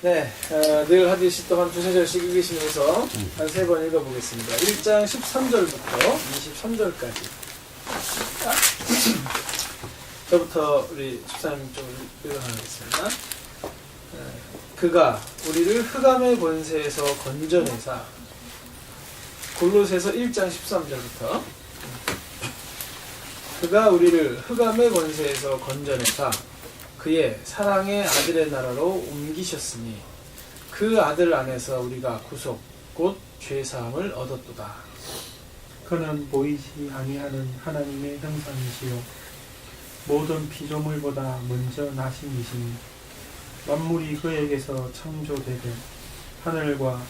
네, 늘 하듯이 또 한 두세 절씩 읽으시면서 한 세 번 읽어보겠습니다. 1장 13절부터 23절까지. 저부터 우리 집사님 좀 읽어나가겠습니다. 그가 우리를 흑암의 권세에서 건져내사. 골로새서 1장 13절부터. 그가 우리를 흑암의 권세에서 건져내사 그의 사랑의 아들의 나라로 옮기셨으니 그 아들 안에서 우리가 구속 곧 죄사함을 얻었도다. 그는 보이지 아니하는 하나님의 형상이시요 모든 피조물보다 먼저 나신 이시니 만물이 그에게서 창조되되 하늘과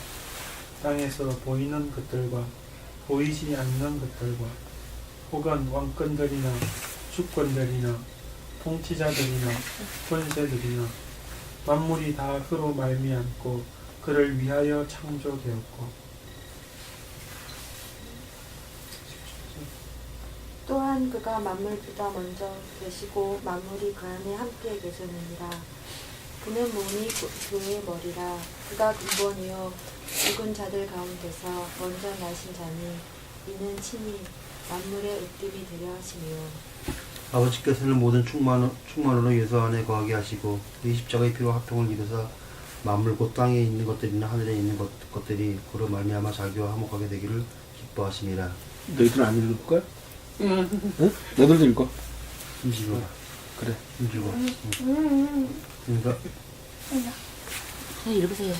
땅에서 보이는 것들과 보이지 않는 것들과 혹은 왕권들이나 주권들이나 통치자들이나 권세들이나 만물이 다 그로 말미암고 그를 위하여 창조되었고 또한 그가 만물보다 먼저 계시고 만물이 그 안에 함께 계셨느니라. 그는 몸이 교회의 머리라. 그가 근본이요 죽은 자들 가운데서 먼저 나신 자니 이는 친히 만물의 으뜸이 되려 하시며 아버지께서는 모든 충만으로 예수 안에 거하게 하시고 이 십자가의 피로 화평을 이루사 만물 곧 땅에 있는 것들이나 하늘에 있는 것들이 그로 말미암아 자기와 화목하게 되기를 기뻐하심이라. 너희들 안 읽을 거야? 응? 너희들도 읽어. 읽어. 그래. 읽어. 그러니까 읽으세요.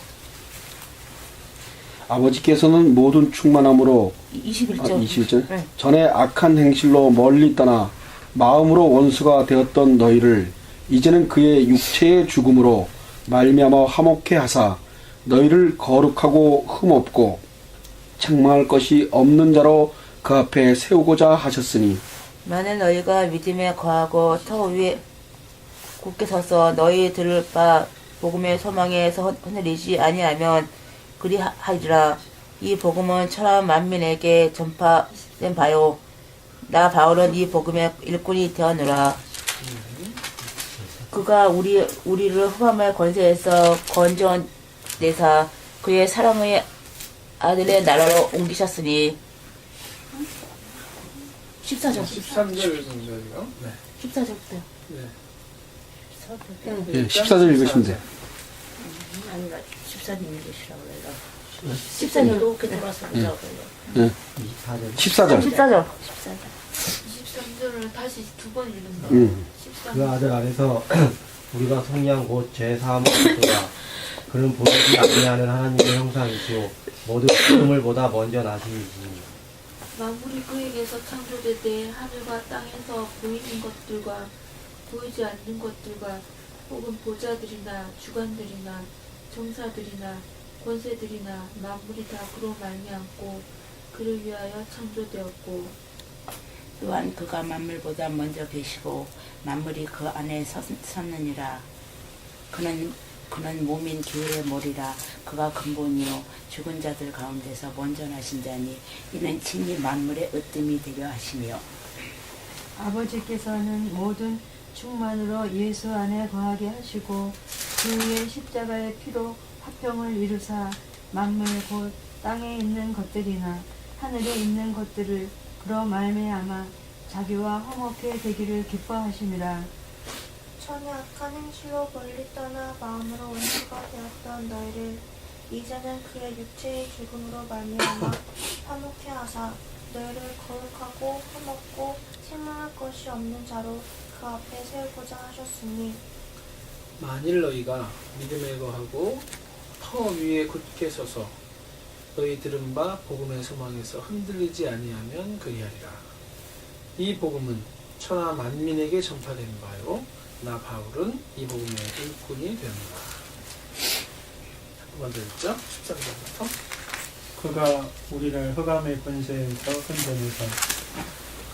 아버지께서는 모든 충만함으로 21절. 21절. 네. 전에 악한 행실로 멀리 떠나 마음으로 원수가 되었던 너희를 이제는 그의 육체의 죽음으로 말미암아 화목케 하사 너희를 거룩하고 흠없고 책망할 것이 없는 자로 그 앞에 세우고자 하셨으니 만일 너희가 믿음에 거하고 터 위에 굳게 서서 너희 들을 바 복음의 소망에서 흔들리지 아니하면 그리하리라. 이 복음은 천하 만민에게 전파된 바요 나 바울은 이 복음의 일꾼이 되었노라. 그가 우리를 흑암의 권세에서 건져내사 그의 사랑의 아들의 나라로 옮기셨으니 14절 13절 읽은거요 네. 14절부터 네. 예, 14절 읽으시면 돼요. 아니라 14절 읽으시라고 그래요. 14절 이렇게 돌아서 보자고 그래요. 14절. 14절 23절을 다시 두 번 읽는다. 그 아들 안에서 우리가 성량 곧 제사함을 얻도다. 그는 보이지 아니하는 하나님의 형상이시오 모든 피조물보다 먼저 나시니지. 만물이 그에게서 창조되되 하늘과 땅에서 보이는 것들과 보이지 않는 것들과 혹은 보좌들이나 주관들이나 정사들이나 권세들이나 만물이 다 그로 말미암고 그를 위하여 창조되었고 또한 그가 만물보다 먼저 계시고 만물이 그 안에 섰느니라. 그는 몸인 교회의 머리라. 그가 근본이요 죽은 자들 가운데서 먼저 나신 자니 이는 친히 만물의 으뜸이 되려 하시며 아버지께서는 모든 충만으로 예수 안에 거하게 하시고 그 위에 십자가의 피로 화평을 이루사 만물 곧 땅에 있는 것들이나 하늘에 있는 것들을 그로 말미암아 자기와 화목해 되기를 기뻐하심이라. 전에 악한 행실로 멀리 떠나 마음으로 원수가 되었던 너희를 이제는 그의 육체의 죽음으로 말미암아 화목케 하사 너희를 거룩하고 흠없고 책망할 것이 없는 자로 그 앞에 세우고자 하셨으니 만일 너희가 믿음에 거하고 터 위에 굳게 서서 너희 들은 바 복음의 소망에서 흔들리지 아니하면 그리하리라. 이 복음은 천하 만민에게 전파된 바요 나 바울은 이 복음의 일꾼이 되었노라. 먼저 읽죠. 13절부터. 그가 우리를 흑암의 권세에서 건져내사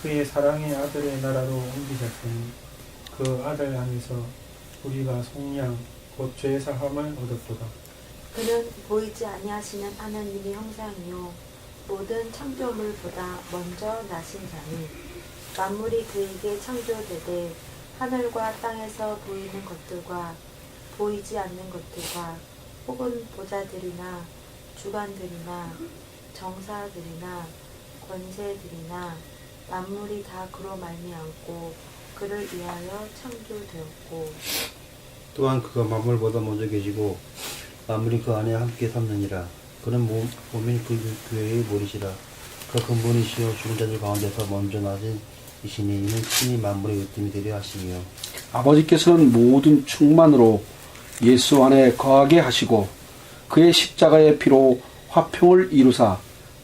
그의 사랑의 아들의 나라로 옮기셨으니 그 아들 안에서 우리가 속량 곧 죄사함을 얻었도다. 그는 보이지 아니하시는 하나님의 형상이요 모든 창조물보다 먼저 나신 자니 만물이 그에게 창조되되 하늘과 땅에서 보이는 것들과 보이지 않는 것들과 혹은 보자들이나 주관들이나 정사들이나 권세들이나 만물이 다 그로 말미암고 그를 위하여 창조되었고 또한 그가 만물보다 먼저 계시고 만물이 그 안에 함께 삼느니라. 그는 몸인 그 교회의 머리시라. 그 근본이시요 죽은 자들 가운데서 먼저 나신 이시니 이는 친히 만물의 으뜸이 되려 하시며 아버지께서는 모든 충만으로 예수 안에 거하게 하시고 그의 십자가의 피로 화평을 이루사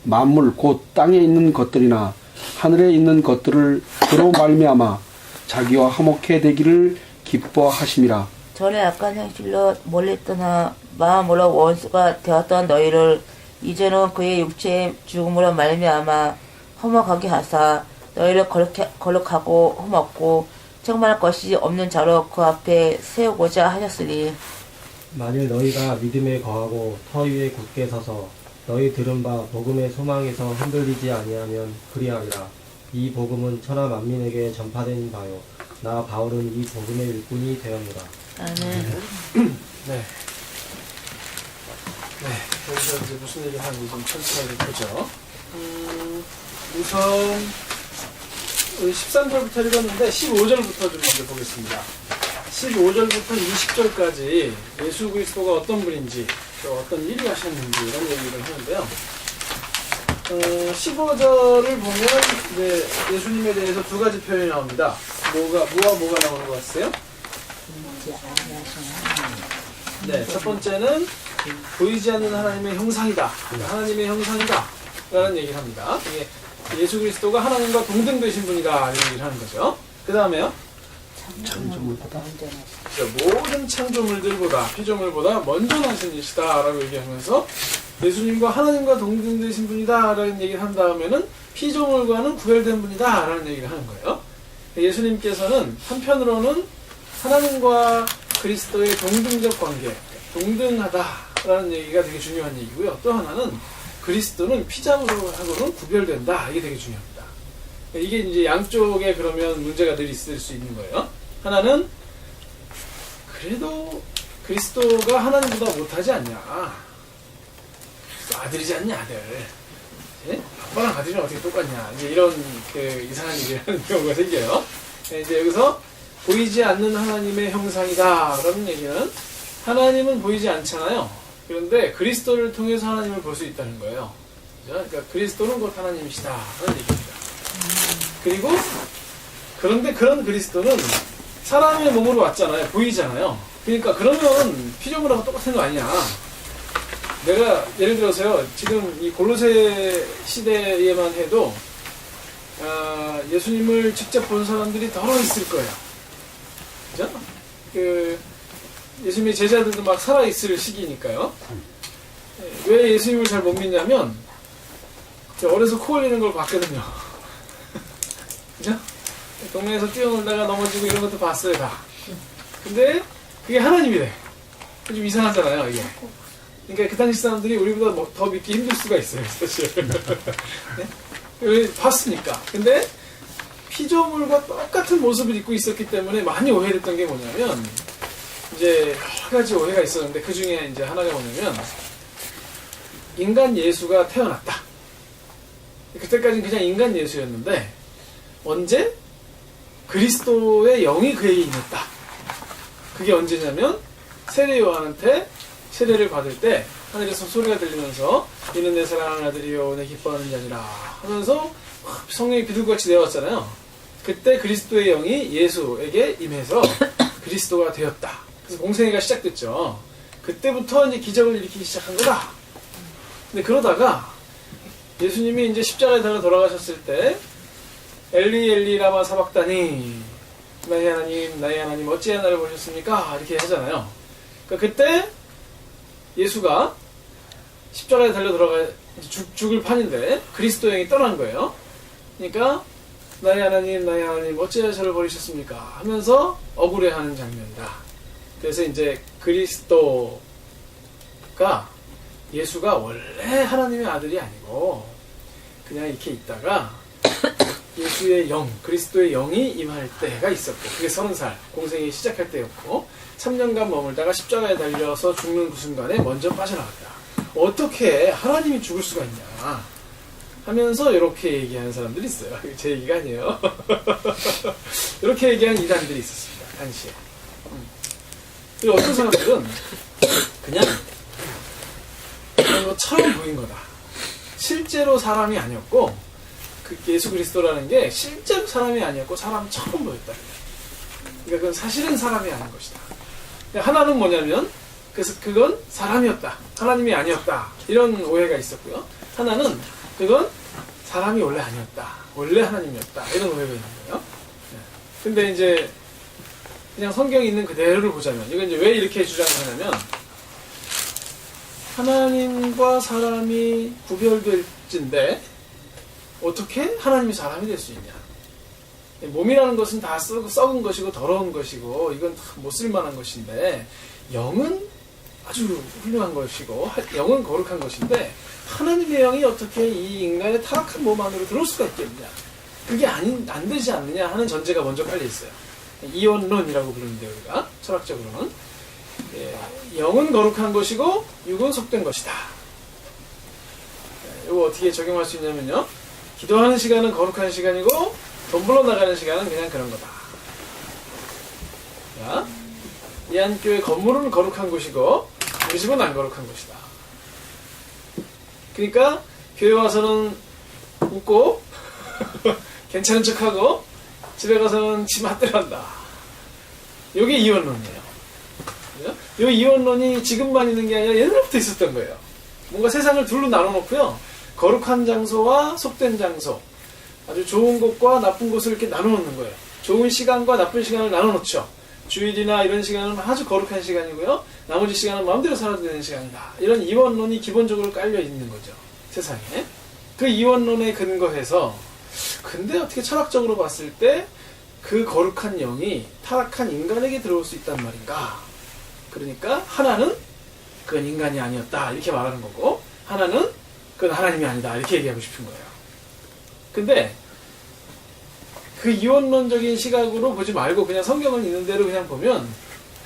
만물 곧 땅에 있는 것들이나 하늘에 있는 것들을 그로 말미암아 자기와 화목해 되기를 기뻐하심이라. 전에 악한 행실로 멀리 떠나 마음으로 원수가 되었던 너희를 이제는 그의 육체의 죽음으로 말미암아 험악하게 하사 너희를 거룩하고 험없고 책망할 것이 없는 자로 그 앞에 세우고자 하셨으니 만일 너희가 믿음에 거하고 터 위에 굳게 서서 너희 들은 바 복음의 소망에서 흔들리지 아니하면 그리하리라. 이 복음은 천하 만민에게 전파된 바요 나 바울은 이 복음의 일꾼이 되었노라. 나는 네. 여기서 이제 무슨 얘기를 하는지 좀 천천히 보죠. 우선 13절부터 읽었는데 15절부터 좀 먼저 보겠습니다. 15절부터 20절까지 예수 그리스도가 어떤 분인지 또 어떤 일을 하셨는지 이런 얘기를 하는데요. 15절을 보면 이제 예수님에 대해서 두 가지 표현이 나옵니다. 뭐가 나오는 것 같으세요? 네, 첫 번째는 보이지 않는 하나님의 형상이다. 하나님의 형상이다. 라는 얘기를 합니다. 이게 예수 그리스도가 하나님과 동등되신 분이다. 이런 얘기를 하는 거죠. 그 다음에요. 창조물보다 모든 창조물들보다 피조물보다 먼저 나신 이시다 라고 얘기하면서 예수님과 하나님과 동등되신 분이다 라는 얘기를 한 다음에는 피조물과는 구별된 분이다 라는 얘기를 하는 거예요. 예수님께서는 한편으로는 하나님과 그리스도의 동등적 관계, 동등하다라는 얘기가 되게 중요한 얘기고요. 또 하나는 그리스도는 피조물하고는 구별된다. 이게 되게 중요합니다. 이게 이제 양쪽에 그러면 문제가 늘 있을 수 있는 거예요. 하나는 그래도 그리스도가 하나님보다 못하지 않냐. 아들이지 않냐, 아들. 예? 아빠랑 아들이랑 어떻게 똑같냐. 이제 이런 그 이상한 얘기를 하는 경우가 생겨요. 이제 여기서 보이지 않는 하나님의 형상이다. 라는 얘기는 하나님은 보이지 않잖아요. 그런데 그리스도를 통해서 하나님을 볼 수 있다는 거예요. 그죠? 그러니까 그리스도는 곧 하나님이시다. 라는 얘기입니다. 그리고 그런데 그런 그리스도는 사람의 몸으로 왔잖아요. 보이잖아요. 그러니까 그러면 피조물하고 똑같은 거 아니야. 내가 예를 들어서요. 지금 이 골로새 시대에만 해도 예수님을 직접 본 사람들이 더러 있을 거예요. 그죠? 예수님의 제자들도 막 살아있을 시기니까요. 왜 예수님을 잘 못 믿냐면 어려서 코 흘리는 걸 봤거든요. 그죠? 동네에서 뛰어놀다가 넘어지고 이런 것도 봤어요, 다. 근데 그게 하나님이래. 좀 이상하잖아요, 이게. 그러니까 그 당시 사람들이 우리보다 더 믿기 힘들 수가 있어요, 사실. 네? 봤으니까. 근데 피조물과 똑같은 모습을 입고 있었기 때문에 많이 오해됐던 게 뭐냐면 이제 여러 가지 오해가 있었는데 그 중에 이제 하나가 뭐냐면 인간 예수가 태어났다. 그때까지는 그냥 인간 예수였는데 언제? 그리스도의 영이 그에게 임했다. 그게 언제냐면 세례 요한한테 세례를 받을 때 하늘에서 소리가 들리면서 이는 내 사랑하는 아들이요 내 기뻐하는 자니라 하면서 성령이 비둘기같이 내려왔잖아요. 그때 그리스도의 영이 예수에게 임해서 그리스도가 되었다. 그래서 공생애가 시작됐죠. 그때부터 이제 기적을 일으키기 시작한 거다. 근데 그러다가 예수님이 이제 십자가에 달려 돌아가셨을 때 엘리 엘리 라마 사박다니 나의 하나님 어찌하여 나를 보셨습니까? 이렇게 하잖아요. 그러니까 그때 예수가 십자가에 달려 들어가 죽을 판인데 그리스도 영이 떠난 거예요. 그러니까 나의 하나님 어찌하여 저를 버리셨습니까? 하면서 억울해하는 장면이다. 그래서 이제 그리스도가 예수가 원래 하나님의 아들이 아니고 그냥 이렇게 있다가 예수의 영, 그리스도의 영이 임할 때가 있었고 그게 30살 공생이 시작할 때였고 3년간 머물다가 십자가에 달려서 죽는 그 순간에 먼저 빠져나갔다. 어떻게 하나님이 죽을 수가 있냐 하면서 이렇게 얘기하는 사람들이 있어요. 제 얘기가 아니에요. 이렇게 얘기하는 이단들이 있었습니다. 당시에. 그리고 어떤 사람들은 그냥 것처럼 보인 거다. 실제로 사람이 아니었고 그 예수 그리스도라는 게 실제로 사람이 아니었고 사람처럼 보였다. 그러니까 그건 사실은 사람이 아닌 것이다. 하나는 뭐냐면 그래서 그건 사람이었다. 하나님이 아니었다. 이런 오해가 있었고요. 하나는 그건 사람이 원래 아니었다. 원래 하나님이었다. 이런 오해가 있는 거예요. 근데 이제 그냥 성경에 있는 그대로를 보자면 이건 이제 왜 이렇게 주장을 하냐면 하나님과 사람이 구별될진데 어떻게 하나님이 사람이 될 수 있냐. 몸이라는 것은 다 썩은 것이고 더러운 것이고 이건 못 쓸만한 것인데 영은 아주 훌륭한 것이고 영은 거룩한 것인데 하나님의 영이 어떻게 이 인간의 타락한 몸 안으로 들어올 수가 있겠느냐. 그게 안 되지 않느냐 하는 전제가 먼저 깔려 있어요. 이원론이라고 부르는데 우리가 철학적으로는 영은 거룩한 것이고 육은 속된 것이다. 이거 어떻게 적용할 수 있냐면요. 기도하는 시간은 거룩한 시간이고 돈 벌러 나가는 시간은 그냥 그런 거다. 자, 이 안교회 건물은 거룩한 곳이고 우리 집은 안 거룩한 곳이다. 그러니까 교회 와서는 웃고 괜찮은 척하고 집에 가서는 지 맛대로 한다. 이게 이원론이에요. 이 이원론이 지금만 있는 게 아니라 옛날부터 있었던 거예요. 뭔가 세상을 둘로 나눠놓고요. 거룩한 장소와 속된 장소, 아주 좋은 곳과 나쁜 곳을 이렇게 나눠놓는 거예요. 좋은 시간과 나쁜 시간을 나눠놓죠. 주일이나 이런 시간은 아주 거룩한 시간이고요. 나머지 시간은 마음대로 살아도 되는 시간이다. 이런 이원론이 기본적으로 깔려 있는 거죠. 세상에. 그 이원론에 근거해서 근데 어떻게 철학적으로 봤을 때 그 거룩한 영이 타락한 인간에게 들어올 수 있단 말인가. 그러니까 하나는 그건 인간이 아니었다. 이렇게 말하는 거고 하나는 그건 하나님이 아니다. 이렇게 얘기하고 싶은 거예요. 근데 그 이원론적인 시각으로 보지 말고 그냥 성경을 있는 대로 그냥 보면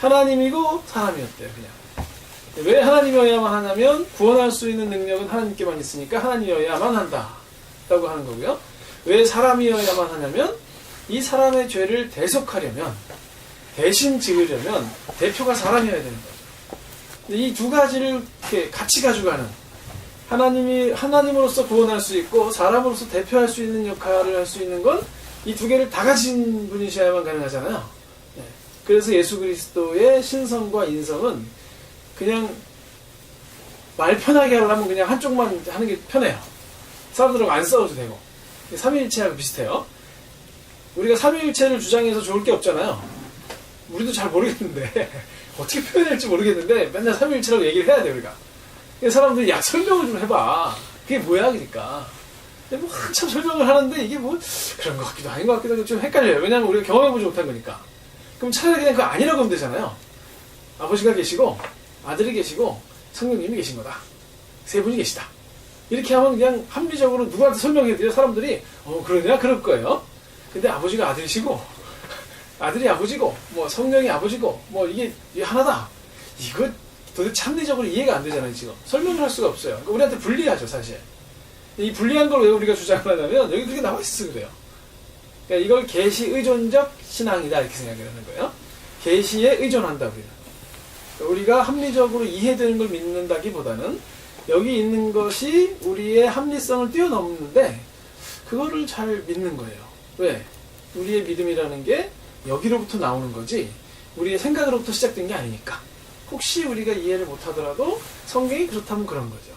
하나님이고 사람이었대요. 그냥. 왜 하나님이어야만 하냐면 구원할 수 있는 능력은 하나님께만 있으니까 하나님이어야만 한다. 라고 하는 거고요. 왜 사람이어야만 하냐면 이 사람의 죄를 대속하려면 대신 지으려면 대표가 사람이어야 되는 거죠. 이 두 가지를 이렇게 같이 가져가는 하나님으로서 구원할 수 있고 사람으로서 대표할 수 있는 역할을 할 수 있는 건 이 두 개를 다 가진 분이셔야만 가능하잖아요. 그래서 예수 그리스도의 신성과 인성은 그냥 말 편하게 하려면 그냥 한쪽만 하는 게 편해요. 사람들하고 안 싸워도 되고. 삼위일체하고 비슷해요. 우리가 삼위일체를 주장해서 좋을 게 없잖아요. 우리도 잘 모르겠는데 어떻게 표현할지 모르겠는데 맨날 삼위일체라고 얘기를 해야 돼 우리가. 사람들이 야 설명을 좀 해봐. 그게 뭐야 그러니까. 뭐 한참 설명을 하는데 이게 뭐 그런 것 같기도 아닌 것 같기도 하고 좀 헷갈려요. 왜냐하면 우리가 경험해보지 못한 거니까. 그럼 차라리 그냥 그거 아니라고 하면 되잖아요. 아버지가 계시고 아들이 계시고 성령님이 계신 거다. 세 분이 계시다. 이렇게 하면 그냥 합리적으로 누구한테 설명해드려 사람들이 그러냐 그럴 거예요. 근데 아버지가 아들이시고 아들이 아버지고 뭐 성령이 아버지고 뭐 이게 하나다. 이거 도대체 합리적으로 이해가 안 되잖아요. 지금 설명을 할 수가 없어요. 그러니까 우리한테 불리하죠 사실. 이 불리한 걸 왜 우리가 주장을 하냐면 여기 그렇게 나와 있어서 그래요. 그러니까 이걸 계시 의존적 신앙이다 이렇게 생각을 하는 거예요. 계시에 의존한다 우리는. 그러니까 우리가 합리적으로 이해되는 걸 믿는다기보다는 여기 있는 것이 우리의 합리성을 뛰어넘는데 그거를 잘 믿는 거예요. 왜? 우리의 믿음이라는 게 여기로부터 나오는 거지 우리의 생각으로부터 시작된 게 아니니까. 혹시 우리가 이해를 못하더라도 성경이 그렇다면 그런 거죠.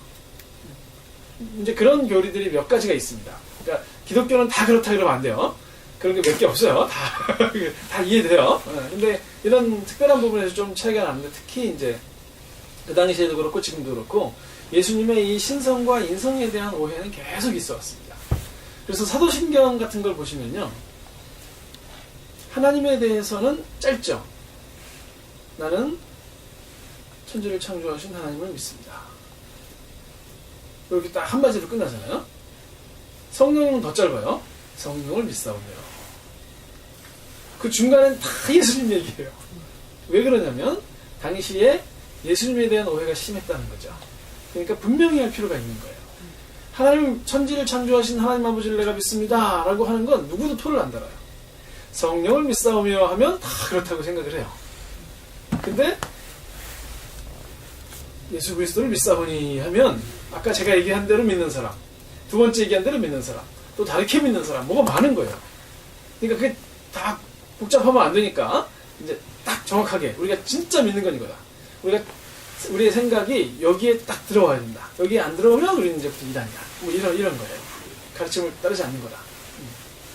이제 그런 교리들이 몇 가지가 있습니다. 그러니까 기독교는 다 그렇다 그러면 안 돼요. 그런 게 몇 개 없어요. 다 이해돼요. 근데 이런 특별한 부분에서 좀 차이가 나는데 특히 이제 그 당시에도 그렇고 지금도 그렇고 예수님의 이 신성과 인성에 대한 오해는 계속 있어 왔습니다. 그래서 사도신경 같은 걸 보시면요. 하나님에 대해서는 짧죠. 나는 천지를 창조하신 하나님을 믿습니다. 이렇게 딱 한마디로 끝나잖아요. 성령은 더 짧아요. 성령을 믿사오며. 그 중간엔 다 예수님 얘기예요. 왜 그러냐면 당시에 예수님에 대한 오해가 심했다는 거죠. 그러니까 분명히 할 필요가 있는 거예요. 하나님 천지를 창조하신 하나님 아버지를 내가 믿습니다 라고 하는 건 누구도 토를 안 달아요. 성령을 믿사오며 하면 다 그렇다고 생각을 해요. 근데 예수 그리스도를 믿사오니 하면 아까 제가 얘기한 대로 믿는 사람, 두 번째 얘기한 대로 믿는 사람, 또 다르게 믿는 사람, 뭐가 많은 거예요. 그러니까 그게 다 복잡하면 안 되니까 이제 딱 정확하게 우리가 진짜 믿는 건 이거다. 우리의 생각이 여기에 딱 들어와야 된다. 여기에 안 들어오면 우리는 이제부터 이단이다. 뭐 이런 거예요. 가르침을 따르지 않는 거다.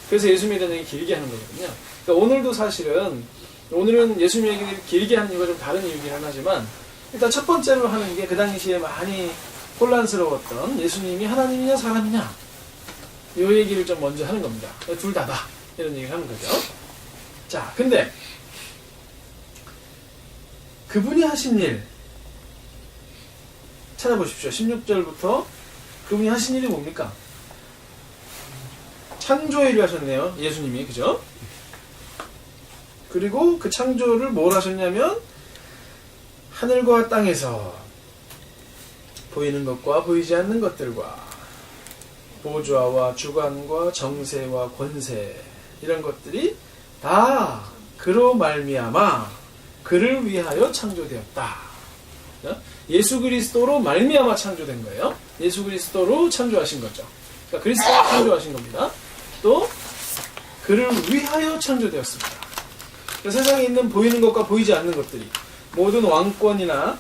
그래서 예수님에 대한 얘기 길게 하는 거거든요. 그러니까 오늘도 사실은 오늘은 예수님 얘기를 길게 하는 이유가 좀 다른 이유긴 하지만 일단 첫 번째로 하는 게 그 당시에 많이 혼란스러웠던 예수님이 하나님이냐 사람이냐 이 얘기를 좀 먼저 하는 겁니다. 둘 다다 이런 얘기를 하는 거죠. 자, 근데 그분이 하신 일 찾아보십시오. 16절부터 그분이 하신 일이 뭡니까? 창조의 일을 하셨네요. 예수님이. 그죠? 그리고 그 창조를 뭘 하셨냐면 하늘과 땅에서 보이는 것과 보이지 않는 것들과 보좌와 주관과 정세와 권세 이런 것들이 다 그로 말미암아 그를 위하여 창조되었다. 예수 그리스도로 말미암아 창조된 거예요. 예수 그리스도로 창조하신 거죠. 그러니까 그리스도가 창조하신 겁니다. 또 그를 위하여 창조되었습니다. 그러니까 세상에 있는 보이는 것과 보이지 않는 것들이 모든 왕권이나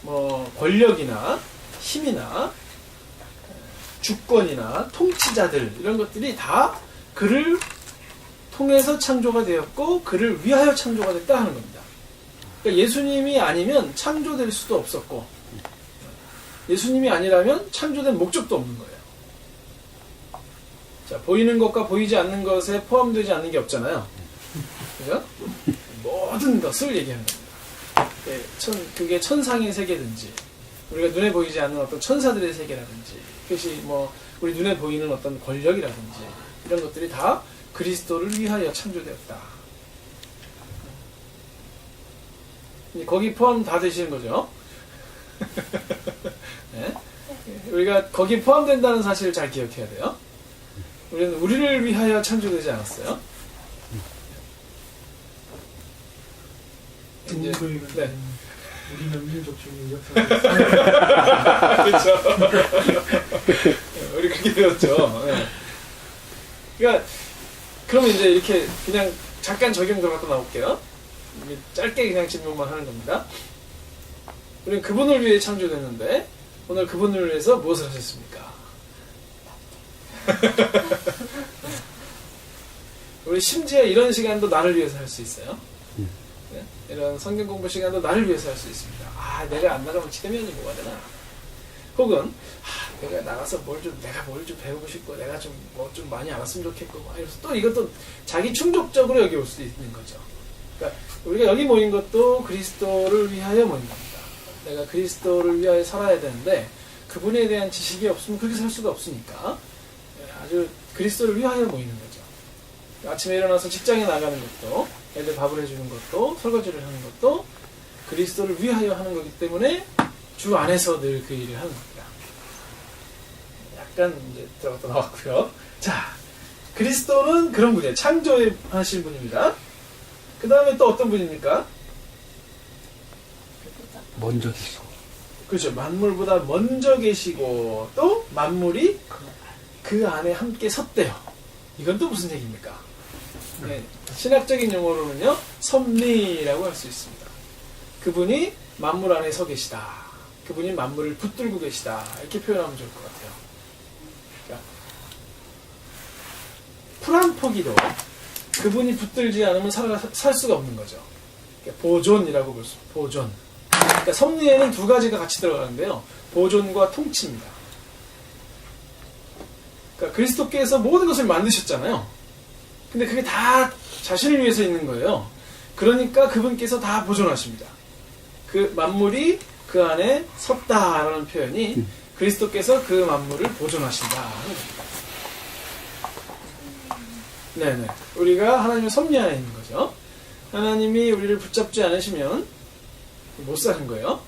뭐 권력이나 힘이나 주권이나 통치자들 이런 것들이 다 그를 통해서 창조가 되었고 그를 위하여 창조가 됐다 하는 겁니다. 그러니까 예수님이 아니면 창조될 수도 없었고 예수님이 아니라면 창조된 목적도 없는 거예요. 자, 보이는 것과 보이지 않는 것에 포함되지 않는 게 없잖아요. 그죠? 모든 것을 얘기하는 겁니다. 그게 천상의 세계든지 우리가 눈에 보이지 않는 어떤 천사들의 세계라든지 그것이 뭐 우리 눈에 보이는 어떤 권력이라든지 이런 것들이 다 그리스도를 위하여 창조되었다. 거기 포함 다 되시는 거죠? 네? 우리가 거기 포함된다는 사실을 잘 기억해야 돼요. 우리는 우리를 위하여 창조되지 않았어요. 이제, 네. 우리는 민족주의 역사. 그렇죠. 우리 그렇게 배웠죠. 네. 그러니까 그러면 이제 이렇게 그냥 잠깐 적용 들어갔다 나올게요. 짧게 그냥 질문만 하는 겁니다. 우리는 그분을 위해 창조됐는데 오늘 그분을 위해서 무엇을 하셨습니까? 우리 심지어 이런 시간도 나를 위해서 할 수 있어요. 네? 이런 성경 공부 시간도 나를 위해서 할 수 있습니다. 아, 내가 안 나가면 체면이 뭐가 되나? 혹은 내가 나가서 내가 뭘 좀 배우고 싶고 내가 좀 뭐 좀 많이 알았으면 좋겠고 이래서 또 이것도 자기 충족적으로 여기 올 수 있는 거죠. 그러니까 우리가 여기 모인 것도 그리스도를 위하여 모인 겁니다. 내가 그리스도를 위하여 살아야 되는데 그분에 대한 지식이 없으면 그렇게 살 수가 없으니까 아주 그리스도를 위하여 모이는 거죠. 아침에 일어나서 직장에 나가는 것도 애들 밥을 해주는 것도 설거지를 하는 것도 그리스도를 위하여 하는 거기 때문에 주 안에서 늘 그 일을 하는 겁니다. 약간 이제 들어갔다 나왔고요. 자, 그리스도는 그런 분이에요. 창조하신 분입니다. 그 다음에 또 어떤 분입니까? 먼저 계시고. 그렇죠. 만물보다 먼저 계시고 또 만물이 그 안에 함께 섰대요. 이건 또 무슨 얘기입니까? 네, 신학적인 용어로는요, 섭리라고 할 수 있습니다. 그분이 만물 안에 서 계시다. 그분이 만물을 붙들고 계시다. 이렇게 표현하면 좋을 것 같아요. 그러니까 풀 한 포기도 그분이 붙들지 않으면 살 수가 없는 거죠. 그러니까 보존이라고 볼 수 있습니다. 보존. 그러니까 섭리에는 두 가지가 같이 들어가는데요. 보존과 통치입니다. 그러니까 그리스도께서 모든 것을 만드셨잖아요. 근데 그게 다 자신을 위해서 있는 거예요. 그러니까 그분께서 다 보존하십니다. 그 만물이 그 안에 섰다라는 표현이 그리스도께서 그 만물을 보존하신다 하는 겁니다. 네네. 우리가 하나님의 섭리 안에 있는 거죠. 하나님이 우리를 붙잡지 않으시면 못 사는 거예요.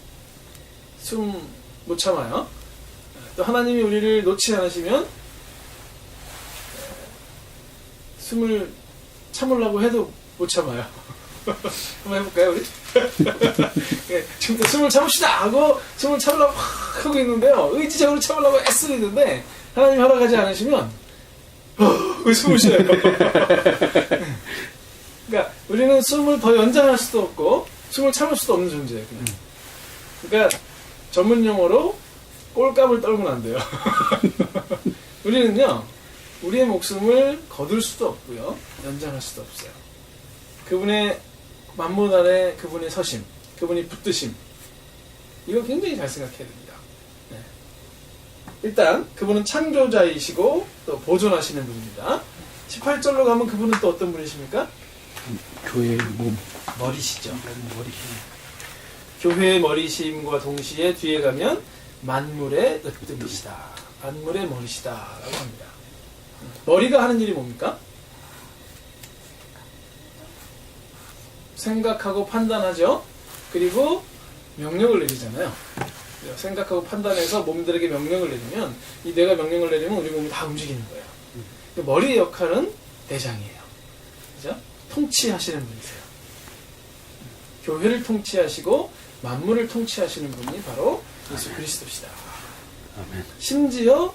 숨 못 참아요. 또 하나님이 우리를 놓지 않으시면 숨을 참으려고 해도 못 참아요. 한번 해볼까요, 우리? 예, 지금부터 숨을 참읍시다 하고 숨을 참으려고 확 하고 있는데요. 의지적으로 참으려고 애쓰고 있는데 하나님 허락하지 않으시면 숨을 쉬어요. 그러니까 우리는 숨을 더 연장할 수도 없고 숨을 참을 수도 없는 존재예요. 그냥. 그러니까 전문 용어로 꼴값을 떨면 안 돼요. 우리는요, 우리의 목숨을 거둘 수도 없고요, 연장할 수도 없어요. 그분의 만물 아래 그분의 서심, 그분이 붙드심, 이거 굉장히 잘 생각해야 됩니다. 네. 일단 그분은 창조자이시고 또 보존하시는 분입니다. 18절로 가면 그분은 또 어떤 분이십니까? 교회의 몸. 머리시죠. 교회의 머리심과 동시에 뒤에 가면 만물의 으뜸이시다. 만물의 머리시다 라고 합니다. 머리가 하는 일이 뭡니까? 생각하고 판단하죠. 그리고 명령을 내리잖아요. 생각하고 판단해서 몸들에게 명령을 내리면 이 내가 명령을 내리면 우리 몸이 다 움직이는 거예요. 머리의 역할은 대장이에요. 그죠? 통치하시는 분이세요. 교회를 통치하시고 만물을 통치하시는 분이 바로 예수 그리스도시다. 아멘. 심지어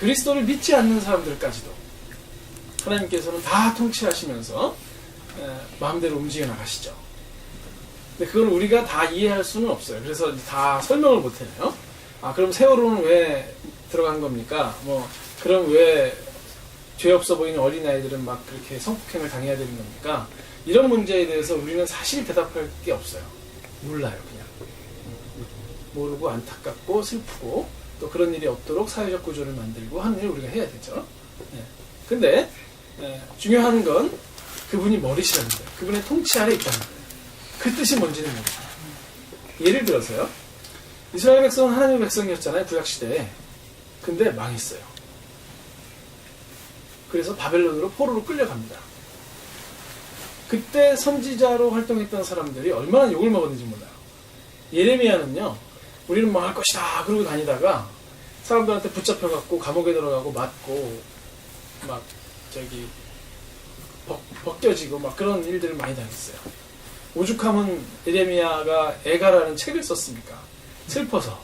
그리스도를 믿지 않는 사람들까지도 하나님께서는 다 통치하시면서 마음대로 움직여 나가시죠. 근데 그걸 우리가 다 이해할 수는 없어요. 그래서 다 설명을 못 해요. 그럼 세월호는 왜 들어간 겁니까? 그럼 왜 죄 없어 보이는 어린아이들은 막 그렇게 성폭행을 당해야 되는 겁니까? 이런 문제에 대해서 우리는 사실 대답할 게 없어요. 몰라요, 그냥. 모르고 안타깝고 슬프고 또 그런 일이 없도록 사회적 구조를 만들고 하는 일을 우리가 해야 되죠. 근데 중요한 건 그분이 머리시라는 거예요. 그분의 통치 아래 있다는 거예요. 그 뜻이 뭔지는 모르겠어요. 예를 들어서요. 이스라엘 백성은 하나님의 백성이었잖아요. 구약시대에. 근데 망했어요. 그래서 바벨론으로 포로로 끌려갑니다. 그때 선지자로 활동했던 사람들이 얼마나 욕을 먹었는지 몰라요. 예레미야는요, 우리는 망할 것이다 그러고 다니다가 사람들한테 붙잡혀갖고 감옥에 들어가고 맞고 막 벗겨지고 막 그런 일들을 많이 당했어요. 오죽하면 예레미야가 애가라는 책을 썼습니까? 슬퍼서.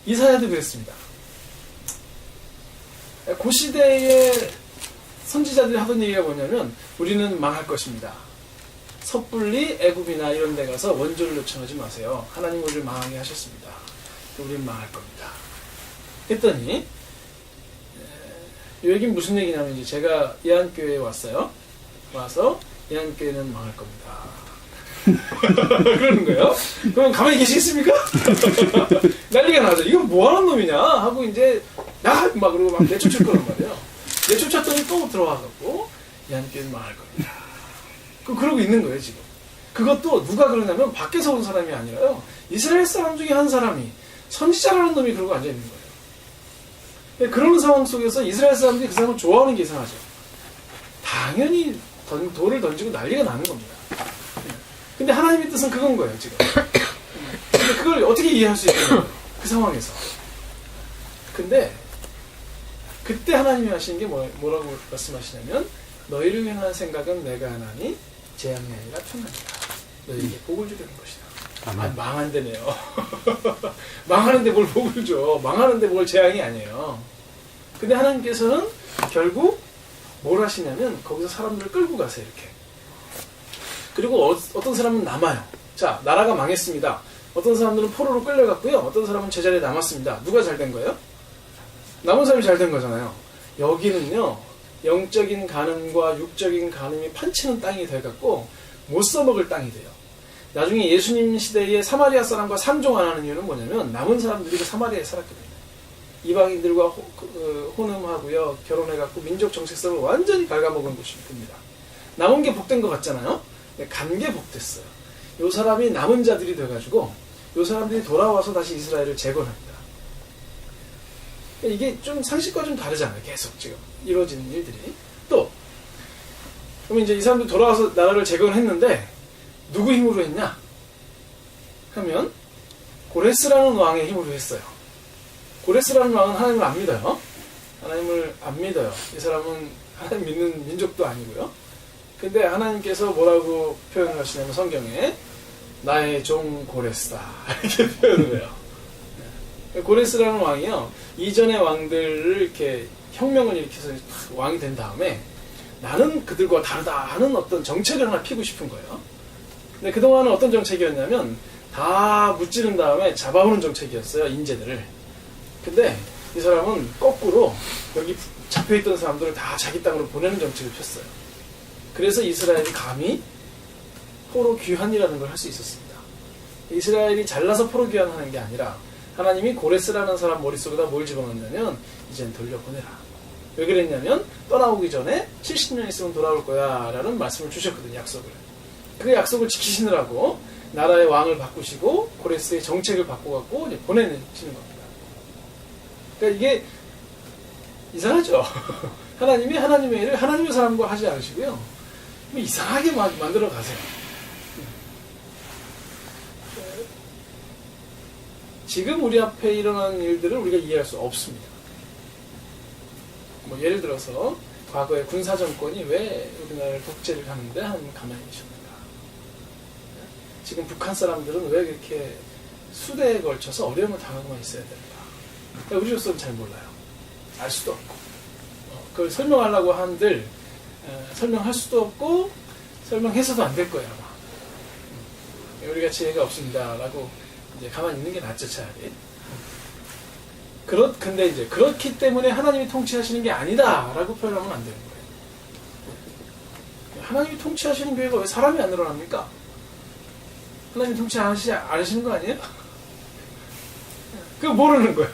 이사야도 그랬습니다. 그 시대의 선지자들이 하던 얘기가 뭐냐면 우리는 망할 것입니다. 섣불리 애굽이나 이런 데 가서 원조를 요청하지 마세요. 하나님 우리를 망하게 하셨습니다. 우리는 망할 겁니다. 했더니 이 얘기는 무슨 얘기냐면 이제 제가 예한교회에 왔어요. 와서 예한교회는 망할 겁니다. 그러는 거예요. 그럼 가만히 계시겠습니까? 난리가 나죠. 이건 뭐하는 놈이냐 하고 이제 막 그러고 막 내쫓을 거란 말이에요. 내쫓았더니 또 들어와갖고 예한교회는 망할 겁니다. 그러고 있는 거예요 지금. 그것도 누가 그러냐면 밖에서 온 사람이 아니라요. 이스라엘 사람 중에 한 사람이 선지자라는 놈이 그러고 앉아있는 거예요. 그런 상황 속에서 이스라엘 사람들이 그 사람을 좋아하는 게 이상하죠. 당연히 돌을 던지고 난리가 나는 겁니다. 근데 하나님의 뜻은 그건 거예요 지금. 근데 그걸 어떻게 이해할 수 있겠냐고요. 그 상황에서. 근데 그때 하나님이 하신 게 뭐라고 말씀하시냐면 너희를 향한 생각은 내가 하나니 재앙이 아니라 평안이다. 너희에게 복을 주려는 것이다. 망한 데네요. 망하는데 뭘 복을 줘. 망하는데 뭘 재앙이 아니에요. 근데 하나님께서는 결국 뭘 하시냐면 거기서 사람들을 끌고 가세요. 이렇게. 그리고 어떤 사람은 남아요. 자, 나라가 망했습니다. 어떤 사람들은 포로로 끌려갔고요. 어떤 사람은 제자리에 남았습니다. 누가 잘 된 거예요? 남은 사람이 잘 된 거잖아요. 여기는요. 영적인 간음과 육적인 간음이 판치는 땅이 돼갖고 못 써먹을 땅이 돼요. 나중에 예수님 시대에 사마리아 사람과 상종 안 하는 이유는 뭐냐면 남은 사람들이 그 사마리아에 살았거든요. 이방인들과 혼음하고요. 결혼해갖고 민족 정체성을 완전히 갉아먹은 곳이 됩니다. 남은 게 복된 것 같잖아요. 간 게 복됐어요. 요 사람이 남은 자들이 돼가지고 요 사람들이 돌아와서 다시 이스라엘을 재건합니다. 이게 좀 상식과 좀 다르잖아요. 계속 지금 이루어지는 일들이. 또 그럼 이제 이 사람들 돌아와서 나라를 재건을 했는데 누구 힘으로 했냐? 하면 고레스라는 왕의 힘으로 했어요. 고레스라는 왕은 하나님을 안 믿어요. 하나님을 안 믿어요. 이 사람은 하나님 믿는 민족도 아니고요. 근데 하나님께서 뭐라고 표현을 하시냐면 성경에 나의 종 고레스다 이렇게 표현을 해요. 고레스라는 왕이요, 이전의 왕들을 이렇게 혁명을 일으켜서 왕이 된 다음에 나는 그들과 다르다 하는 어떤 정책을 하나 피고 싶은 거예요. 근데 그동안은 어떤 정책이었냐면 다 무찌른 다음에 잡아오는 정책이었어요, 인재들을. 근데 이 사람은 거꾸로 여기 잡혀있던 사람들을 다 자기 땅으로 보내는 정책을 폈어요. 그래서 이스라엘이 감히 포로 귀환이라는 걸 할 수 있었습니다. 이스라엘이 잘나서 포로 귀환하는 게 아니라 하나님이 고레스라는 사람 머릿속에다 뭘 집어넣냐면 이젠 돌려보내라. 왜 그랬냐면 떠나오기 전에 70년 있으면 돌아올 거야 라는 말씀을 주셨거든요, 약속을. 그 약속을 지키시느라고 나라의 왕을 바꾸시고 고레스의 정책을 바꿔갖고 이제 보내시는 겁니다. 그러니까 이게 이상하죠. 하나님이 하나님의 일을 하나님의 사람과 하지 않으시고요, 이상하게 만들어 가세요. 지금 우리 앞에 일어난 일들을 우리가 이해할 수 없습니다. 뭐 예를 들어서 과거에 군사정권이 왜 우리나라를 독재를 하는데 하나님은 가만히 계셨는가? 지금 북한 사람들은 왜 그렇게 수대에 걸쳐서 어려움을 당하고만 있어야 될까? 우리로서는 잘 몰라요. 알 수도 없고, 그걸 설명하려고 한들 설명할 수도 없고 설명해서도 안 될 거예요, 아마. 우리가 지혜가 없습니다라고 이제 가만히 있는 게 낫죠, 차라리. 근데 이제 그렇기 때문에 하나님이 통치하시는 게 아니다라고 표현하면 안 되는 거예요. 하나님이 통치하시는 교회가 왜 사람이 안 늘어납니까? 하나님이 통치 안 하시는 거 아니에요? 그거 모르는 거예요.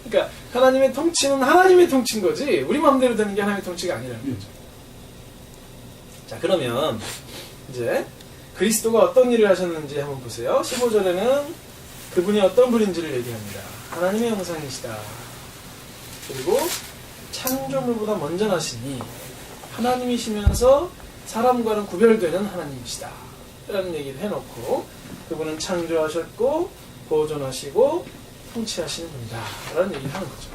그러니까 하나님의 통치는 하나님의 통치인 거지 우리 마음대로 되는 게 하나님의 통치가 아니라는 거죠. 자, 그러면 이제 그리스도가 어떤 일을 하셨는지 한번 보세요. 15절에는 그분이 어떤 분인지를 얘기합니다. 하나님의 형상이시다. 그리고 창조물보다 먼저 나시니 하나님이시면서 사람과는 구별되는 하나님이시다 라는 얘기를 해놓고 그분은 창조하셨고 보존하시고 통치하시는 분이다 라는 얘기를 하는 거죠.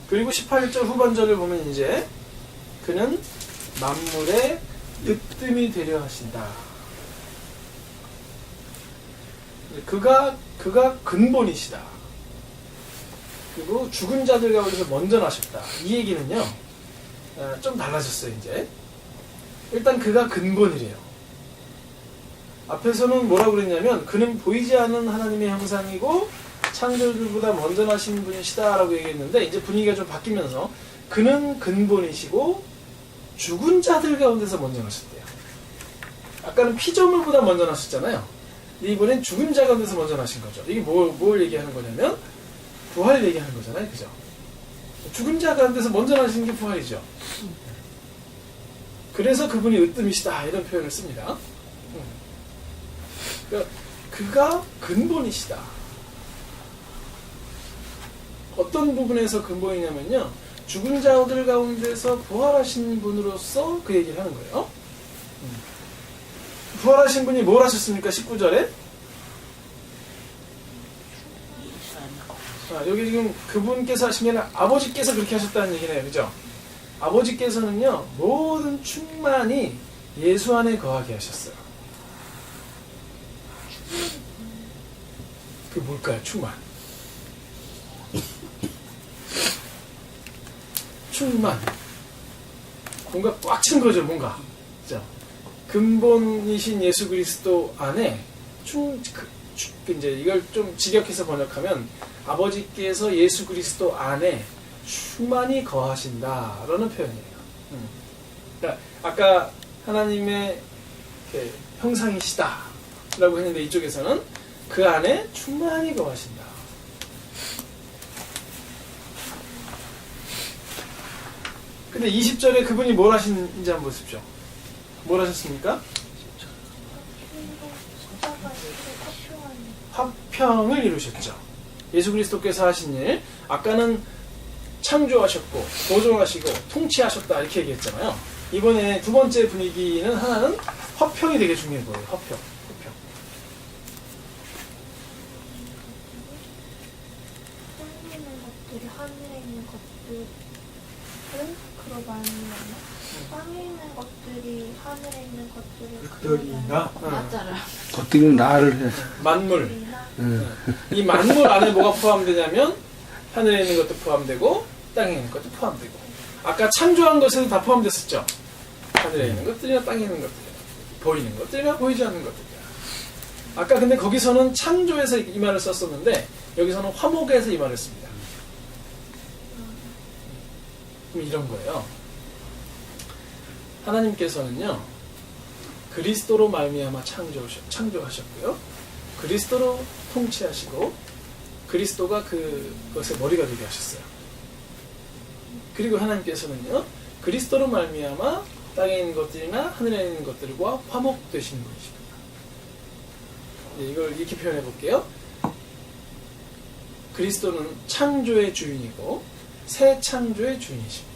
그리고 18절 후반절을 보면 이제 그는 만물의 으뜸이 되려 하신다. 그가 근본이시다. 그리고 죽은 자들 가운데서 먼저 나셨다. 이 얘기는요, 좀 달라졌어요, 이제. 일단 그가 근본이래요. 앞에서는 뭐라고 그랬냐면, 그는 보이지 않는 하나님의 형상이고, 창조들보다 먼저 나신 분이시다 라고 얘기했는데, 이제 분위기가 좀 바뀌면서, 그는 근본이시고, 죽은 자들 가운데서 먼저 나셨대요. 아까는 피조물보다 먼저 나셨잖아요. 근데 이번엔 죽은 자 가운데서 먼저 나신 거죠. 이게 뭘 얘기하는 거냐면, 부활을 얘기하는 거잖아요. 그죠? 죽은 자 가운데서 먼저 나시는 게 부활이죠. 그래서 그분이 으뜸이시다 이런 표현을 씁니다. 그러니까 그가 근본이시다. 어떤 부분에서 근본이냐면요, 죽은 자들 가운데서 부활하신 분으로서 그 얘기를 하는 거예요. 부활하신 분이 뭘 하셨습니까? 19절에 여기 지금 그분께서 하신 게 아니라 아버지께서 그렇게 하셨다는 얘기네요. 그죠? 아버지께서는요, 모든 충만이 예수 안에 거하게 하셨어요. 그게 뭘까요? 충만. 충만. 뭔가 꽉 찬 거죠, 뭔가. 그죠? 근본이신 예수 그리스도 안에 이제 이걸 좀 직역해서 번역하면 아버지께서 예수 그리스도 안에 충만히 거하신다라는 표현이에요. 그러니까 아까 하나님의 형상이시다라고 했는데 이쪽에서는 그 안에 충만히 거하신다. 근데 20절에 그분이 뭘 하시는지 한번 보십시오. 뭘 하셨습니까? 화평을 이루셨죠. 예수 그리스도께서 하신 일, 아까는 창조하셨고 보존하시고 통치하셨다 이렇게 얘기했잖아요. 이번에 두 번째 분위기는 하나는 화평이 되게 중요해 보여요. 화평. 땅에 있는 것들이 하늘에 있는 것들을 그로 말미암아 땅에 있는 것들이 하늘에 있는 것들을 것들이나 맞잖아. 것들은 나를 해. 만물. 것들이나 이 만물 안에 뭐가 포함되냐면 하늘에 있는 것도 포함되고 땅에 있는 것도 포함되고, 아까 창조한 것에도 다 포함됐었죠. 하늘에 있는 것들이나 땅에 있는 것들이나 보이는 것들이나 보이지 않는 것들이나. 아까 근데 거기서는 창조에서 이 말을 썼었는데 여기서는 화목에서 이 말을 씁니다. 그럼 이런 거예요. 하나님께서는요, 그리스도로 말미암아 창조하셨고요, 그리스도로 통치하시고 그리스도가 그것의 머리가 되게 하셨어요. 그리고 하나님께서는요, 그리스도로 말미암아 땅에 있는 것들이나 하늘에 있는 것들과 화목되시는 분이십니다. 이걸 이렇게 표현해 볼게요. 그리스도는 창조의 주인이고 새 창조의 주인이십니다.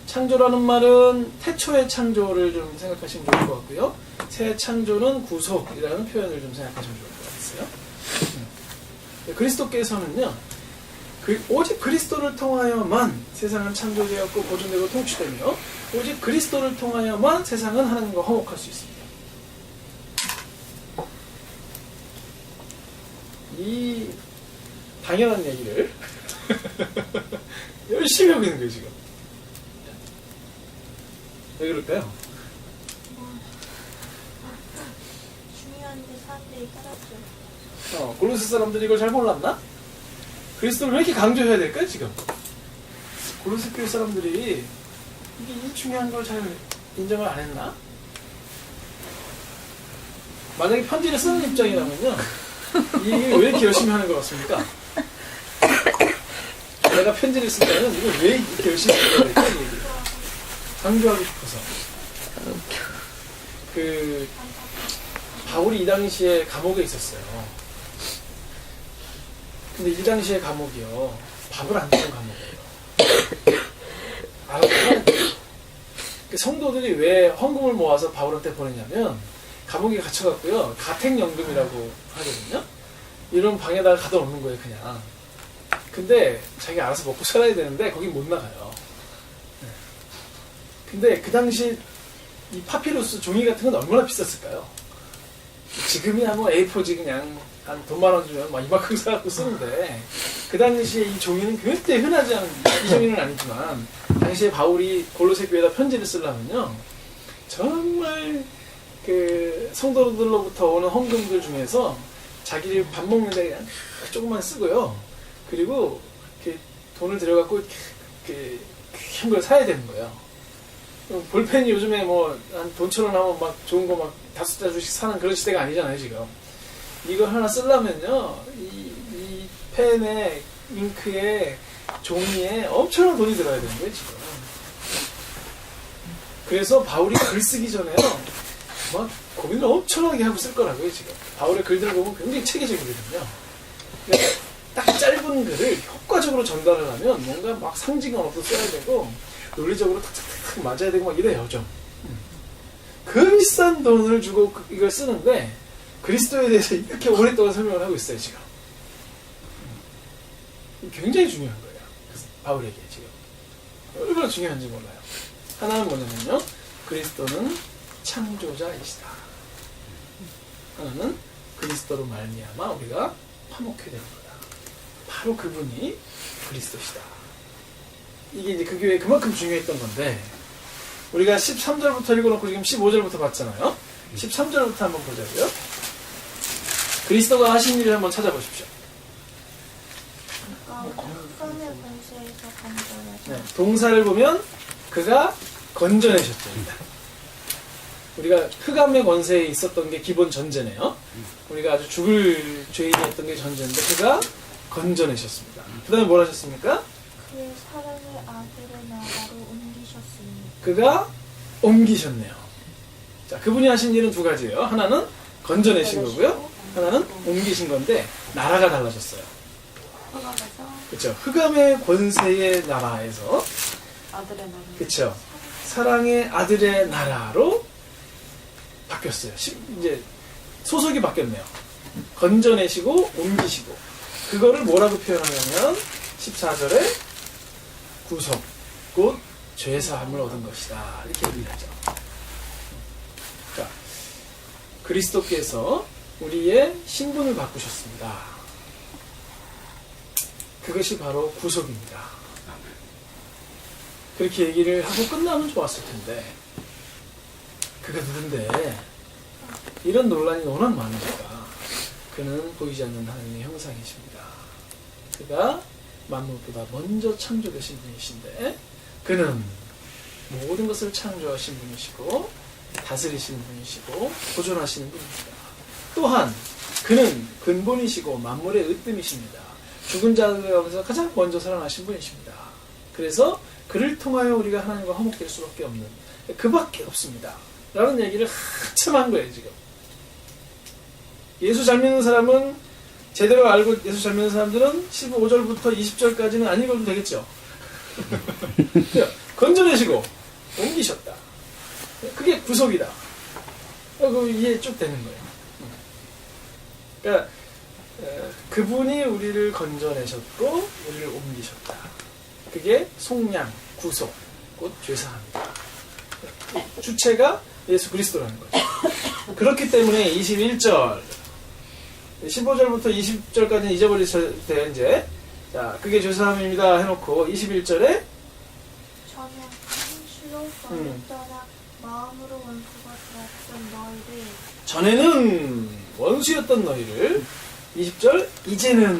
창조라는 말은 태초의 창조를 좀 생각하시면 좋을 것 같고요. 새 창조는 구속이라는 표현을 좀 생각하시면 좋을 것 같아요. 그리스도께서는요, 오직 그리스도를 통하여만 세상은 창조되었고 보존되고 통치되며, 오직 그리스도를 통하여만 세상은 하나님과 화목할 수 있습니다. 이 당연한 얘기를 열심히 하고 있는 거예요, 지금. 왜 그럴까요? 중요한데 사람들이 따랐죠. 골로새 사람들이 이걸 잘 몰랐나? 그리스도를 왜 이렇게 강조해야 될까요, 지금? 골로새 교회 사람들이 이게 이 중요한 걸 잘 인정을 안 했나? 만약에 편지를 쓰는 입장이라면요, 이게 왜 이렇게 열심히 하는 것 같습니까? 내가 편지를 쓸 때는 이걸 왜 이렇게 열심히 해야 될까? 이 얘기. 강조하고 싶어서. 바울이 이 당시에 감옥에 있었어요. 근데 이 당시에 감옥이요, 밥을 안 주는 감옥이에요. 알았어요? 성도들이 왜 헌금을 모아서 바울한테 보내냐면, 감옥에 갇혀갖고요, 가택연금이라고 하거든요. 이런 방에다가 가둬놓는 거예요, 그냥. 근데 자기가 알아서 먹고 살아야 되는데 거긴 못 나가요. 근데 그 당시 이 파피루스 종이 같은 건 얼마나 비쌌을까요? 지금이야 뭐 A4지 그냥 한 돈 10,000원 주면 막 이만큼 사갖고 쓰는데, 그 당시에 이 종이는 굉장히 흔하지 않은, 이 종이는 아니지만 당시에 바울이 골로새 교회에다 편지를 쓰려면요, 정말 성도들로부터 오는 헌금들 중에서 자기를 밥 먹는데 그냥 조금만 쓰고요, 그리고 이렇게 돈을 들여갖고 이렇게 귀한 걸 사야 되는 거예요. 볼펜이 요즘에 뭐 한 돈 1,000원 하면 막 좋은 거 막 5자루씩 사는 그런 시대가 아니잖아요, 지금. 이거 하나 쓰려면요, 이 펜에, 잉크에, 종이에 엄청난 돈이 들어야 되는 거예요, 지금. 그래서 바울이 글 쓰기 전에요, 막 고민을 엄청나게 하고 쓸 거라고요, 지금. 바울의 글들을 보면 굉장히 체계적이거든요. 딱 짧은 글을 효과적으로 전달을 하면 뭔가 막 상징 언어도 써야 되고, 논리적으로 탁탁탁 맞아야 되고 막 이래요, 좀. 그 비싼 돈을 주고 이걸 쓰는데, 그리스도에 대해서 이렇게 오랫동안 설명을 하고 있어요, 지금. 굉장히 중요한 거예요, 바울에게 지금. 얼마나 중요한지 몰라요. 하나는 뭐냐면요, 그리스도는 창조자이시다. 하나는 그리스도로 말미암아 우리가 화목해야 되는 거다. 바로 그분이 그리스도시다. 이게 이제 그 교회에 그만큼 중요했던 건데, 우리가 13절부터 읽어놓고 지금 15절부터 봤잖아요. 13절부터 한번 보자고요. 그리스도가 하신 일을 한번 찾아보십시오. 흑암의 권세에서 건져내서 네, 동사를 보면 그가 건져내셨죠. 일단. 우리가 흑암의 권세에 있었던 게 기본 전제네요. 우리가 아주 죽을 죄인이었던 게 전제인데 그가 건져내셨습니다. 그 다음에 뭘 하셨습니까? 그의 사랑의 아들의 나라로 옮기셨으니 그가 옮기셨네요. 자, 그분이 하신 일은 두 가지예요. 하나는 건져내신 거고요. 하나는 옮기신 건데 나라가 달라졌어요. 흑암에서 그렇죠. 흑암의 권세의 나라에서 아들의 나라. 그렇죠. 사랑의 아들의 나라로 바뀌었어요. 이제 소속이 바뀌었네요. 건져내시고 옮기시고 그거를 뭐라고 표현하냐면 14절에 구속 곧 죄사함을 얻은 것이다 이렇게 얘기를 하죠. 자, 그리스도께서 우리의 신분을 바꾸셨습니다. 그것이 바로 구속입니다. 그렇게 얘기를 하고 끝나면 좋았을 텐데 그가 누군데 이런 논란이 워낙 많으니까 그는 보이지 않는 하나님의 형상이십니다. 그가 만물보다 먼저 창조되신 분이신데 그는 모든 것을 창조하신 분이시고 다스리시는 분이시고 보존하시는 분입니다. 또한 그는 근본이시고 만물의 으뜸이십니다. 죽은 자들 가운데서 가장 먼저 살아나신 분이십니다. 그래서 그를 통하여 우리가 하나님과 화목될 수밖에 없는 그밖에 없습니다. 라는 얘기를 한참 한 거예요 지금. 예수 잘 믿는 사람은 제대로 알고 예수 잘 믿는 사람들은 15절부터 20절까지는 안 읽어도 되겠죠. 건져내시고 옮기셨다. 그게 구속이다. 그 이해 쭉 되는 거예요. 그러니까 그분이 우리를 건져내셨고 우리를 옮기셨다. 그게 속량, 구속, 곧 죄사합니다. 주체가 예수 그리스도라는 거죠. 그렇기 때문에 21절 15절부터 20절까지는 잊어버리셔도 돼요 이제. 자, 그게 죄사함입니다 해놓고 21절에 전에 실로 멀리 떠나 마음으로 원수가 되었던 너희를 전에는 원수였던 너희를 20절 이제는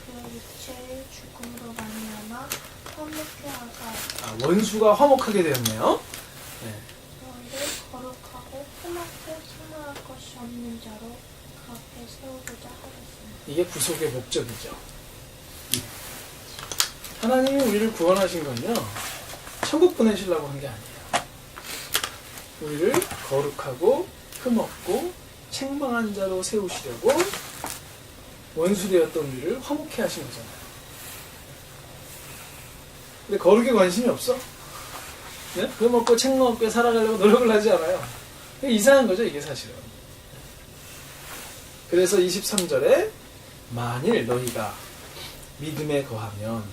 그 육체의 죽음으로 말미암아 화목케 하사 원수가 화목하게 되었네요. 네. 너희를 거룩하고 흠없게 생각할 것이 없는 자로 그 앞에 세우고자 하겠습니다. 이게 구속의 목적이죠. 하나님이 우리를 구원하신 건요 천국 보내시려고 한 게 아니에요. 우리를 거룩하고 흠없고 책망한 자로 세우시려고 원수되었던 우리를 화목케 하신 거잖아요. 근데 거룩에 관심이 없어? 네? 흠없고 책망 없게 살아가려고 노력을 하지 않아요. 이상한 거죠 이게 사실은. 그래서 23절에 만일 너희가 믿음에 거하면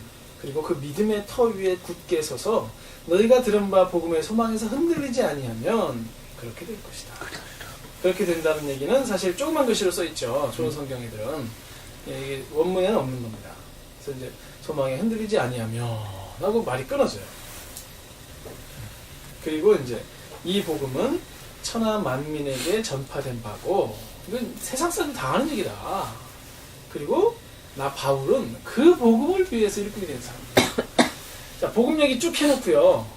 그리고 그 믿음의 터 위에 굳게 서서 너희가 들은 바 복음의 소망에서 흔들리지 아니하면 그렇게 될 것이다. 그렇게 된다는 얘기는 사실 조그만 글씨로 써있죠. 좋은 성경애들은. 이게 원문에는 없는 겁니다. 그래서 이제 소망에 흔들리지 아니하면 하고 말이 끊어져요. 그리고 이제 이 복음은 천하 만민에게 전파된 바고 이건 세상 사람 다 아는 얘기다. 그리고 나 바울은 그 복음을 위해서 일꾼이 된 사람이다. 자, 복음 얘기 쭉 해놓고요.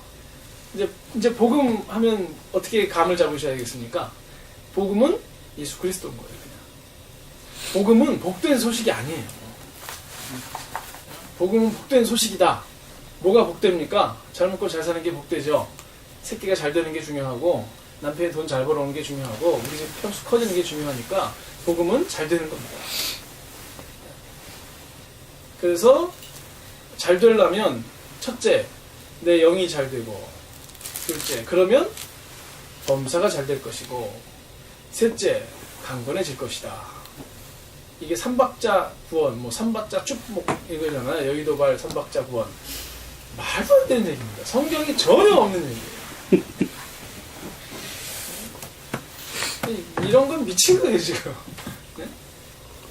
이제 복음 하면 어떻게 감을 잡으셔야겠습니까? 복음은 예수 그리스도인 거예요, 그냥. 복음은 복된 소식이 아니에요. 복음은 복된 소식이다. 뭐가 복됩니까? 잘 먹고 잘 사는 게 복되죠. 새끼가 잘 되는 게 중요하고 남편이 돈 잘 벌어오는 게 중요하고 우리 집 평수 커지는 게 중요하니까 복음은 잘 되는 겁니다. 그래서 잘 되려면 첫째, 내 영이 잘 되고 둘째, 그러면 범사가 잘 될 것이고 셋째, 강건해질 것이다. 이게 삼박자 구원, 뭐 삼박자 축복 이거잖아요. 여의도발 삼박자 구원. 말도 안 되는 얘기입니다. 성경이 전혀 없는 얘기예요. 이런 건 미친 거예요 지금. 네?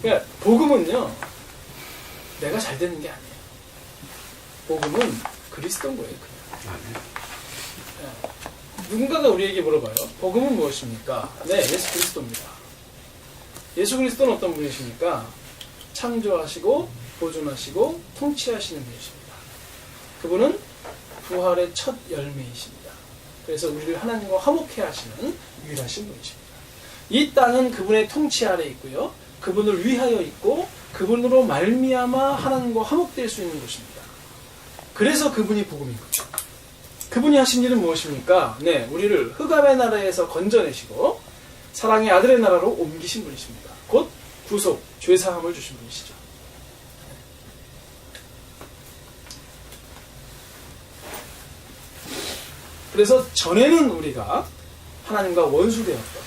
그러니까 복음은요 내가 잘 되는 게 아니에요. 복음은 그리스도인 거예요. 그냥. 네. 누군가가 우리에게 물어봐요. 복음은 무엇입니까? 네, 예수 그리스도입니다. 예수 그리스도는 어떤 분이십니까? 창조하시고 보존하시고 통치하시는 분이십니다. 그분은 부활의 첫 열매이십니다. 그래서 우리를 하나님과 화목해 하시는 유일하신 분이십니다. 이 땅은 그분의 통치 아래 있고요. 그분을 위하여 있고 그분으로 말미암아 하나님과 화목될 수 있는 곳입니다. 그래서 그분이 복음인 거죠. 그분이 하신 일은 무엇입니까? 네, 우리를 흑암의 나라에서 건져내시고 사랑의 아들의 나라로 옮기신 분이십니다. 곧 구속, 죄사함을 주신 분이시죠. 그래서 전에는 우리가 하나님과 원수되었던,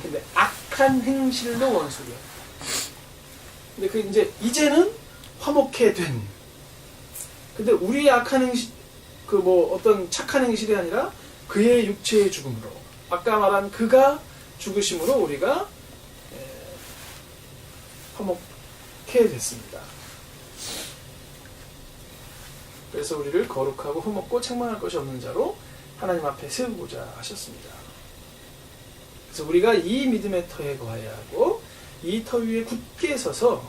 근데 악한 행실로 원수되었던, 근데 그 이제는 화목해 된. 근데 우리의 악한 행실, 어떤 착한 행실이 아니라 그의 육체의 죽음으로, 아까 말한 그가 죽으심으로 우리가 화목해 됐습니다. 그래서 우리를 거룩하고 흠없고 책망할 것이 없는 자로 하나님 앞에 세우고자 하셨습니다. 그래서 우리가 이 믿음의 터에 거해야 하고 이 터 위에 굳게 서서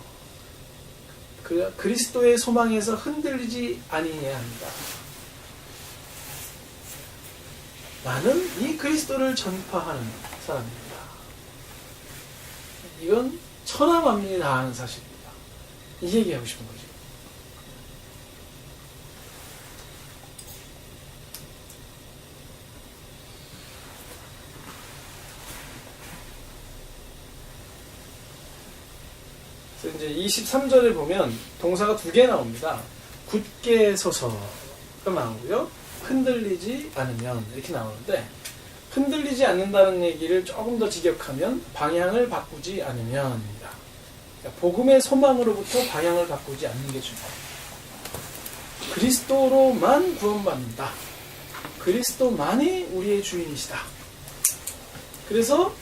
그리스도의 소망에서 흔들리지 아니해야 합니다. 나는 이 그리스도를 전파하는 사람입니다. 이건 천하만민이 다 아는 사실입니다. 이 얘기하고 싶은 거죠. 그래서 이제 23절에 보면 동사가 2개 나옵니다. 굳게 서서가 나오고요. 흔들리지 않으면 이렇게 나오는데, 흔들리지 않는다는 얘기를 조금 더 직역하면 방향을 바꾸지 않으면입니다. 그러니까 복음의 소망으로부터 방향을 바꾸지 않는 게 중요합니다. 그리스도로만 구원받는다. 그리스도만이 우리의 주인이시다. 그래서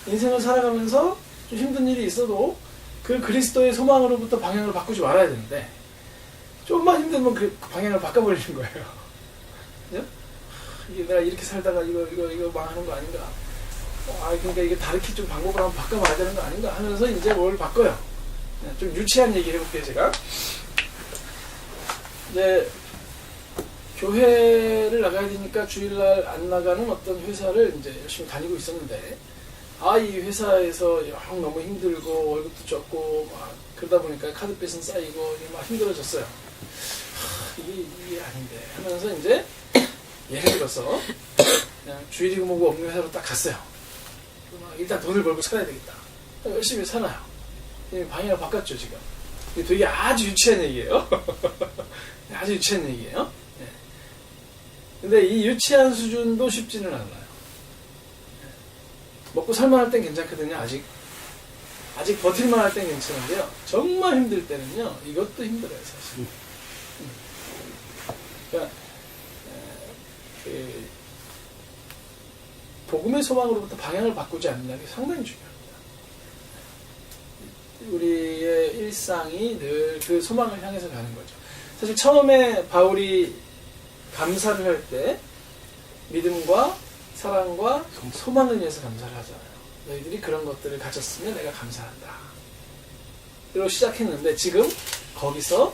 인생을 살아가면서 좀 힘든 일이 있어도 그 그리스도의 소망으로부터 방향을 바꾸지 말아야 되는데, 조금만 힘들면 그 방향을 바꿔버리는 거예요. 그죠? 이게 내가 이렇게 살다가 이거 망하는 거 아닌가? 그러니까 이게 다르게 좀 방법을 한번 바꿔봐야 되는 거 아닌가? 하면서 이제 뭘 바꿔요. 좀 유치한 얘기 해볼게요, 제가. 이제 교회를 나가야 되니까 주일날 안 나가는 어떤 회사를 이제 열심히 다니고 있었는데, 이 회사에서 영 너무 힘들고 월급도 적고 막 그러다 보니까 카드빚은 쌓이고 막 힘들어졌어요. 이게 아닌데 하면서 이제 예를 들어서 그냥 주일이고 뭐고 없는 회사로 딱 갔어요. 일단 돈을 벌고 살아야 되겠다. 열심히 살아요. 방향을 바꿨죠, 지금. 이게 되게 아주 유치한 얘기예요. 아주 유치한 얘기예요. 근데 이 유치한 수준도 쉽지는 않아요. 먹고 살만할 땐 괜찮거든요. 아직 버틸만 할 땐 괜찮은데요. 정말 힘들 때는요, 이것도 힘들어요, 사실. 그러니까 복음의 소망으로부터 방향을 바꾸지 않는다는 게 상당히 중요합니다. 우리의 일상이 늘 그 소망을 향해서 가는 거죠. 사실 처음에 바울이 감사를 할 때 믿음과 사랑과 소망을 위해서 감사를 하잖아요. 너희들이 그런 것들을 가졌으면 내가 감사한다. 그리고 시작했는데 지금 거기서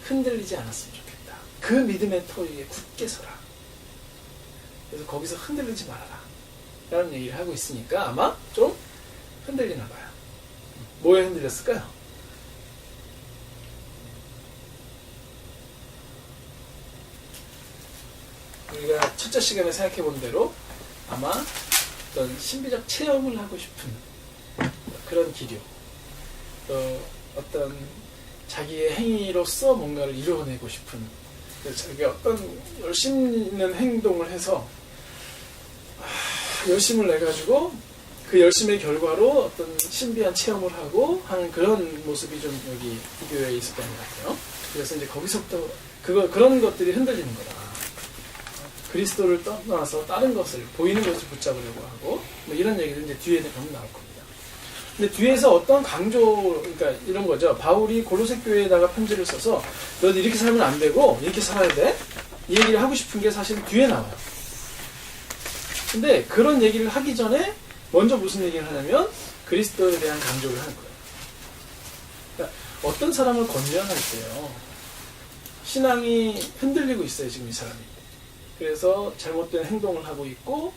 흔들리지 않았으면 좋겠다. 그 믿음의 터 위에 굳게 서라. 그래서 거기서 흔들리지 말아라. 라는 얘기를 하고 있으니까 아마 좀 흔들리나 봐요. 뭐에 흔들렸을까요? 우리가 첫째 시간에 생각해 본 대로 아마 어떤 신비적 체험을 하고 싶은 그런 기류, 또 어떤 자기의 행위로서 뭔가를 이루어내고 싶은, 자기가 어떤 열심 있는 행동을 해서 열심을 내가지고 그 열심의 결과로 어떤 신비한 체험을 하고 하는 그런 모습이 좀 여기 이 교회에 있었던 것 같아요. 그래서 이제 거기서부터 그런 것들이 흔들리는 거다. 그리스도를 떠나서 다른 것을, 보이는 것을 붙잡으려고 하고, 뭐 이런 얘기를 이제 뒤에 가면 나올 겁니다. 근데 뒤에서 어떤 그러니까 이런 거죠. 바울이 골로새 교회에다가 편지를 써서 너도 이렇게 살면 안 되고 이렇게 살아야 돼. 이 얘기를 하고 싶은 게 사실 뒤에 나와요. 근데 그런 얘기를 하기 전에 먼저 무슨 얘기를 하냐면 그리스도에 대한 강조를 하는 거예요. 그러니까 어떤 사람을 권면할 때요, 신앙이 흔들리고 있어요, 지금 이 사람이. 그래서 잘못된 행동을 하고 있고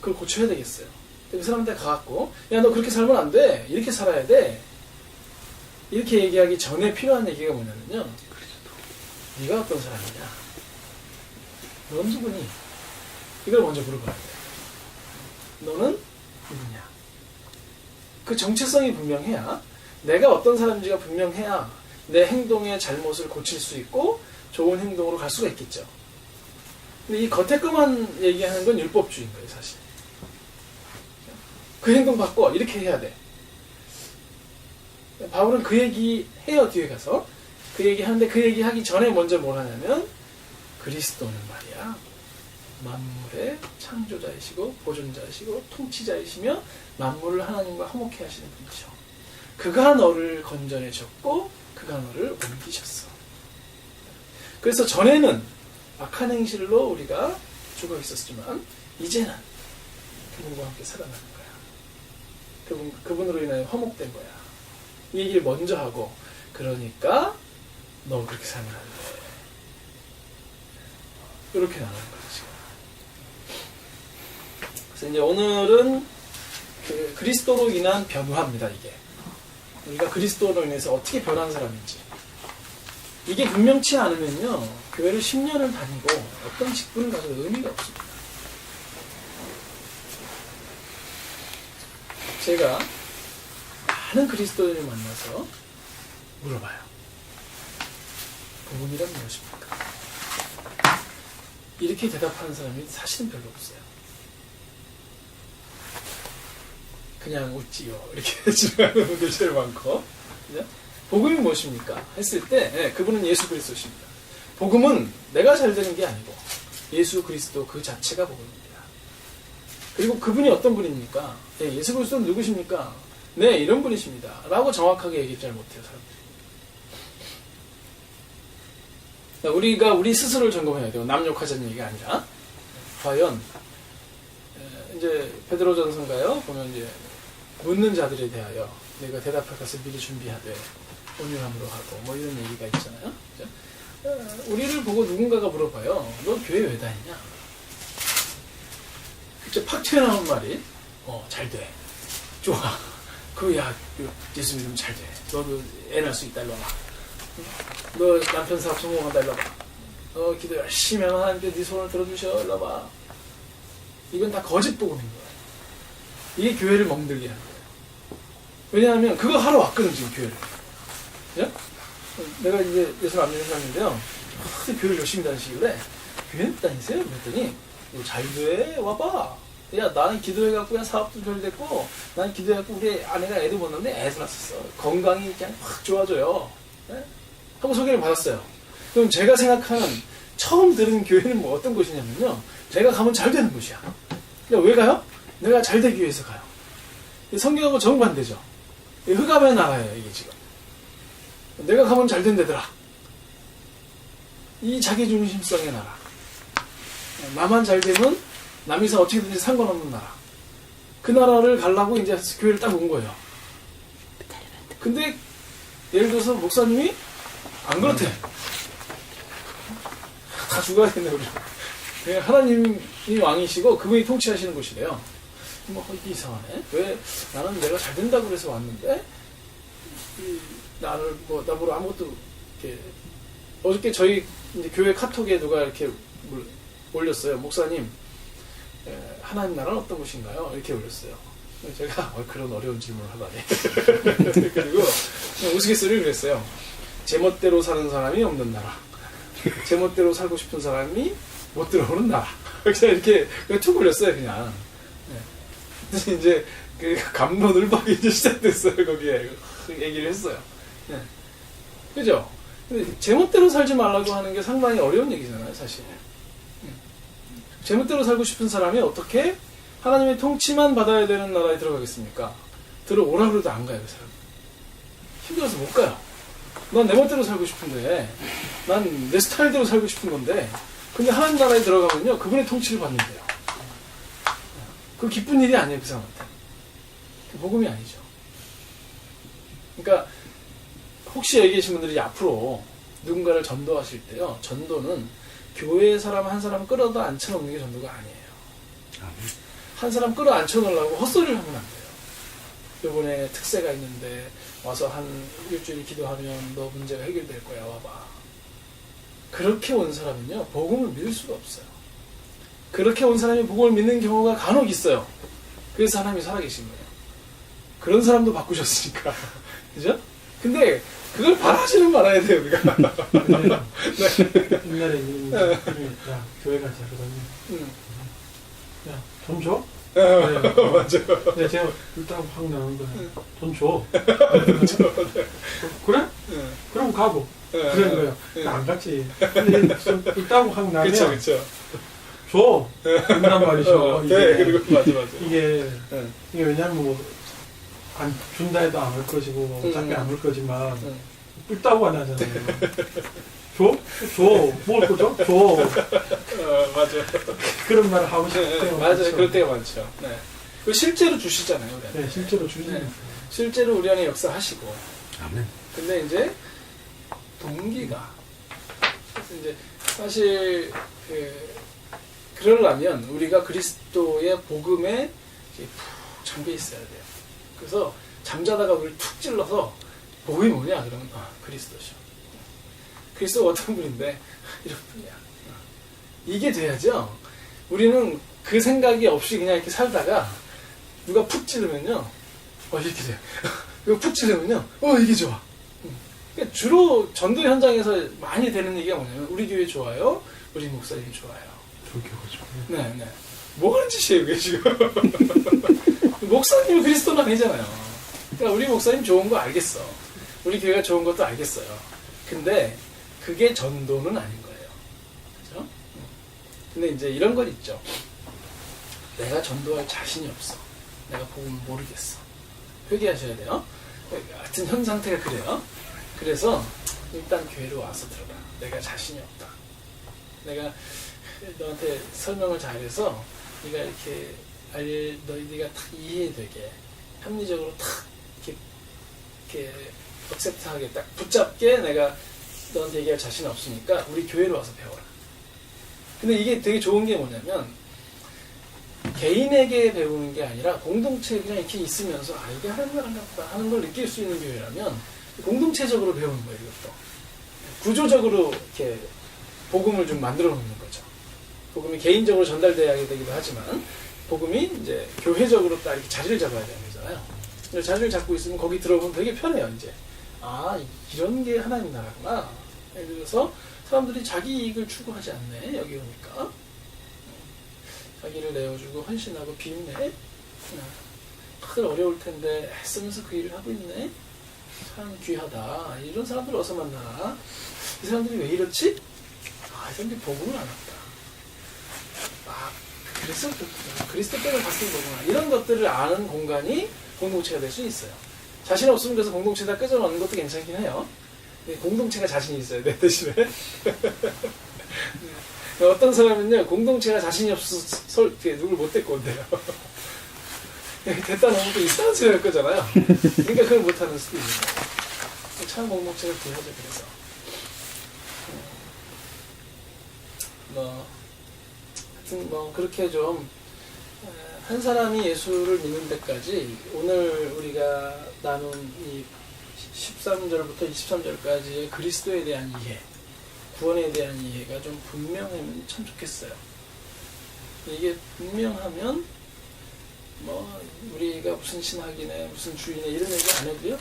그걸 고쳐야 되겠어요. 그 사람한테 가갖고 야, 너 그렇게 살면 안 돼. 이렇게 살아야 돼. 이렇게 얘기하기 전에 필요한 얘기가 뭐냐면요, 네가 어떤 사람이냐, 넌 누구니? 이걸 먼저 물어봐야 돼요. 너는 누구냐. 그 정체성이 분명해야, 내가 어떤 사람인지가 분명해야 내 행동의 잘못을 고칠 수 있고 좋은 행동으로 갈 수가 있겠죠. 근데 이 겉에 것만 얘기하는 건 율법주의인 거예요, 사실. 그 행동 바꿔, 이렇게 해야 돼. 바울은 그 얘기 해요, 뒤에 가서. 그 얘기 하는데 그 얘기 하기 전에 먼저 뭘 하냐면, 그리스도는 말이야, 만물의 창조자이시고 보존자이시고 통치자이시며 만물을 하나님과 화목케 하시는 분이죠. 그가 너를 건져내셨고 그가 너를 옮기셨어. 그래서 전에는 악한 행실로 우리가 죽어 있었지만 이제는 그분과 함께 살아나는 거야. 그분으로 인하여 화목된 거야. 이 얘기를 먼저 하고, 그러니까 너 그렇게 살면 안 돼. 이렇게 나가는 거죠, 지금. 그래서 이제 오늘은 그 그리스도로 인한 변화입니다, 이게. 우리가 그리스도로 인해서 어떻게 변한 사람인지. 이게 분명치 않으면요, 교회를 10년을 다니고 어떤 직분을 가져도 의미가 없습니다. 제가 많은 그리스도인을 만나서 물어봐요. 복음이란 무엇입니까? 이렇게 대답하는 사람이 사실은 별로 없어요. 그냥 웃지요. 이렇게 해주는 분들 제일 많고. 그죠? 복음이 무엇입니까? 했을 때, 그분은 예수 그리스도십니다. 복음은 내가 잘 되는 게 아니고 예수 그리스도 그 자체가 복음입니다. 그리고 그분이 어떤 분입니까? 예수 그리스도는 누구십니까? 네, 이런 분이십니다. 라고 정확하게 얘기 잘 못해요, 사람들이. 우리가 우리 스스로를 점검해야 돼요. 남 욕하자는 얘기가 아니라. 과연, 이제, 베드로전서인가요? 보면 이제, 묻는 자들에 대하여 내가 대답할 것을 미리 준비하되, 온유함으로 하고, 뭐 이런 얘기가 있잖아요. 그죠? 우리를 보고 누군가가 물어봐요. 너 교회 왜 다니냐? 그때 팍 튀어나온 말이, 잘 돼. 좋아. 야, 예수 믿으면 잘 돼. 너도 애 낳을 수 있다, 일로 와봐. 너 남편 사업 성공한다, 일로 와봐. 너 기도 열심히 하면 하나님께 네 손을 들어주셔, 일로 와봐. 이건 다 거짓 복음인 거예요. 이게 교회를 멍들게 하는 거예요. 왜냐하면 그거 하러 왔거든, 지금 교회를. 예? 내가 이제 예수 안 믿는 사람인데요. 교회를 열심히 다니시길래, 교회 다니세요? 그랬더니, 잘 돼, 와봐. 야, 나는 기도해갖고, 사업도 잘 됐고, 나는 기도해갖고, 우리 아내가 애도 못 낳는데 애도 낳았어. 건강이 그냥 확 좋아져요. 네? 하고 소개를 받았어요. 그럼 제가 생각하는, 처음 들은 교회는 뭐 어떤 곳이냐면요. 내가 가면 잘 되는 곳이야. 왜 가요? 내가 잘 되기 위해서 가요. 성경하고 정반대죠. 흑암의 나라예요, 이게 지금. 내가 가면 잘 된다더라. 이 자기중심성의 나라. 나만 잘 되면 남이서 어떻게든지 상관없는 나라. 그 나라를 가려고 이제 교회를 딱 온 거예요. 근데 예를 들어서 목사님이 안 그렇대. 다 죽어야 되네, 우리. 그냥 하나님이 왕이시고 그분이 통치하시는 곳이래요. 뭐 이게 이상하네. 왜 나는 내가 잘 된다고 그래서 왔는데 나를 뭐 나보러 아무것도 이렇게. 어저께 저희 이제 교회 카톡에 누가 이렇게 올렸어요. 목사님, 하나님 나라는 어떤 곳인가요? 이렇게 올렸어요. 제가 그런 어려운 질문을 하다니. 그리고 우스갯소리를 그랬어요. 제멋대로 사는 사람이 없는 나라. 제멋대로 살고 싶은 사람이 못 들어오는 나라. 그냥 이렇게 툭 올렸어요, 그냥. 그래서 이제 그 감론을박이 이제 시작됐어요, 거기에. 얘기를 했어요. 네. 그죠? 근데 제멋대로 살지 말라고 하는 게 상당히 어려운 얘기잖아요, 사실. 제멋대로 살고 싶은 사람이 어떻게 하나님의 통치만 받아야 되는 나라에 들어가겠습니까? 들어오라 그래도 안 가요, 그 사람. 힘들어서 못 가요. 난 내 멋대로 살고 싶은데, 난 내 스타일대로 살고 싶은 건데, 근데 하나님 나라에 들어가면요, 그분의 통치를 받는데요. 그 기쁜 일이 아니에요, 그 사람한테. 복음이 아니죠. 그러니까 혹시 여기 계신 분들이 앞으로 누군가를 전도하실 때요, 전도는 교회의 사람 한 사람 끌어다 앉혀놓는 게 전도가 아니에요. 한 사람 끌어 앉혀놓으려고 헛소리를 하면 안 돼요. 이번에 특세가 있는데 와서 한 일주일 기도하면 너 문제가 해결될 거야, 와봐. 그렇게 온 사람은요, 복음을 믿을 수가 없어요. 그렇게 온 사람이 복음을 믿는 경우가 간혹 있어요. 그래서 하나님이 살아계신 거예요. 그런 사람도 바꾸셨으니까. 그죠? 근데 그걸 바라지는 말아야 돼요, 우리가. 옛날에 이런 야 교회 가자 그러더니 야 돈 줘? 맞아. 근데 제가 일단 확 나온 거야. 돈 줘. 그래? 그럼 가고. 그런 거예요. 안 갔지. 근데 일단 확 나면 그쵸. 줘. 된단 말이죠. 네, 그리고 맞아. 이게 왜냐면 뭐 안 준다 해도 안 올 것이고 뭐 어차피 안 올 거지만 뿔따고 안 하잖아요. 줘? 먹을 거죠? 줘. 맞아. 그런 말을 하고 싶을 때가 맞아요. 많죠. 그럴 때가 많죠. 네. 그 실제로 주시잖아요, 우리한테. 네, 실제로 주시는 네. 실제로 우리 안에 역사하시고. 아멘. 근데 이제 동기가 이제 사실 그러려면 우리가 그리스도의 복음에 푹 잠겨 있어야 돼요. 그래서 잠자다가 우리를 툭 찔러서 복음이 뭐냐 그러면 그리스도죠. 그리스도가 어떤 분인데 이런 분이야. 이게 돼야죠. 우리는 그 생각이 없이 그냥 이렇게 살다가 누가 푹 찌르면요, 이렇게 돼요. 이거 푹 찌르면요, 이게 좋아. 그러니까 주로 전도 현장에서 많이 되는 얘기가 뭐냐면 우리 교회 좋아요, 우리 목사님 좋아요. 불교가 네. 뭐 하는 짓이에요, 이게 지금? 목사님은 그리스도는 아니잖아요. 그러니까 우리 목사님 좋은 거 알겠어. 우리 교회가 좋은 것도 알겠어요. 근데 그게 전도는 아닌 거예요. 그죠? 근데 이제 이런 건 있죠. 내가 전도할 자신이 없어. 내가 복음을 모르겠어. 회개하셔야 돼요. 하여튼 현 상태가 그래요. 그래서 일단 교회로 와서 들어라. 내가 자신이 없다. 내가 너한테 설명을 잘해서 네가 이렇게 네가 탁 이해되게 합리적으로 탁 이렇게 억셉트하게 딱 붙잡게 내가 너한테 얘기할 자신 없으니까 우리 교회로 와서 배워라. 근데 이게 되게 좋은 게 뭐냐면 개인에게 배우는 게 아니라 공동체에 그냥 이렇게 있으면서 이게 하나님 나라 같다 하는 걸 느낄 수 있는 교회라면 공동체적으로 배우는 거예요. 이것도 구조적으로 이렇게 복음을 좀 만들어 놓는 거죠. 복음이 개인적으로 전달돼야 되기도 하지만 복음이 이제 교회적으로 딱 이렇게 자리를 잡아야 되는 거잖아요. 자리를 잡고 있으면 거기 들어오면 되게 편해요. 이제 이런 게 하나님 나라구나. 그래서 사람들이 자기 이익을 추구하지 않네. 여기 오니까 자기를 내어주고 헌신하고 비우네. 다들 어려울 텐데 애쓰면서 그 일을 하고 있네. 참 귀하다. 이런 사람들 어서 만나라. 이 사람들이 왜 이렇지? 이 사람들이 복음을 안 왔다. 그리스도 때문에 바뀐 거구나. 이런 것들을 아는 공간이 공동체가 될 수 있어요. 자신 없으면 그래서 공동체에다 끄집어넣는 것도 괜찮긴 해요. 공동체가 자신이 있어야 돼, 대신에. 어떤 사람은요, 공동체가 자신이 없어서 누굴 못 데리고 온대요. 됐다 놓으면 또 이상한 소리 할 거잖아요. 그러니까 그걸 못하는 수도 있는 거예요. 참 공동체가 필요하죠, 그래서. 하여튼 그렇게 좀 한 사람이 예수를 믿는 데까지 오늘 우리가 나눈 이 13절부터 23절까지의 그리스도에 대한 이해, 구원에 대한 이해가 좀 분명하면 참 좋겠어요. 이게 분명하면 우리가 무슨 신학이네 무슨 주의네 이런 얘기 안 해도요,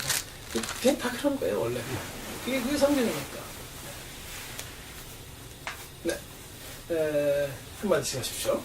그냥 다 그런 거예요. 원래 그게 성경이니까. 네, 한마디씩 하십시오.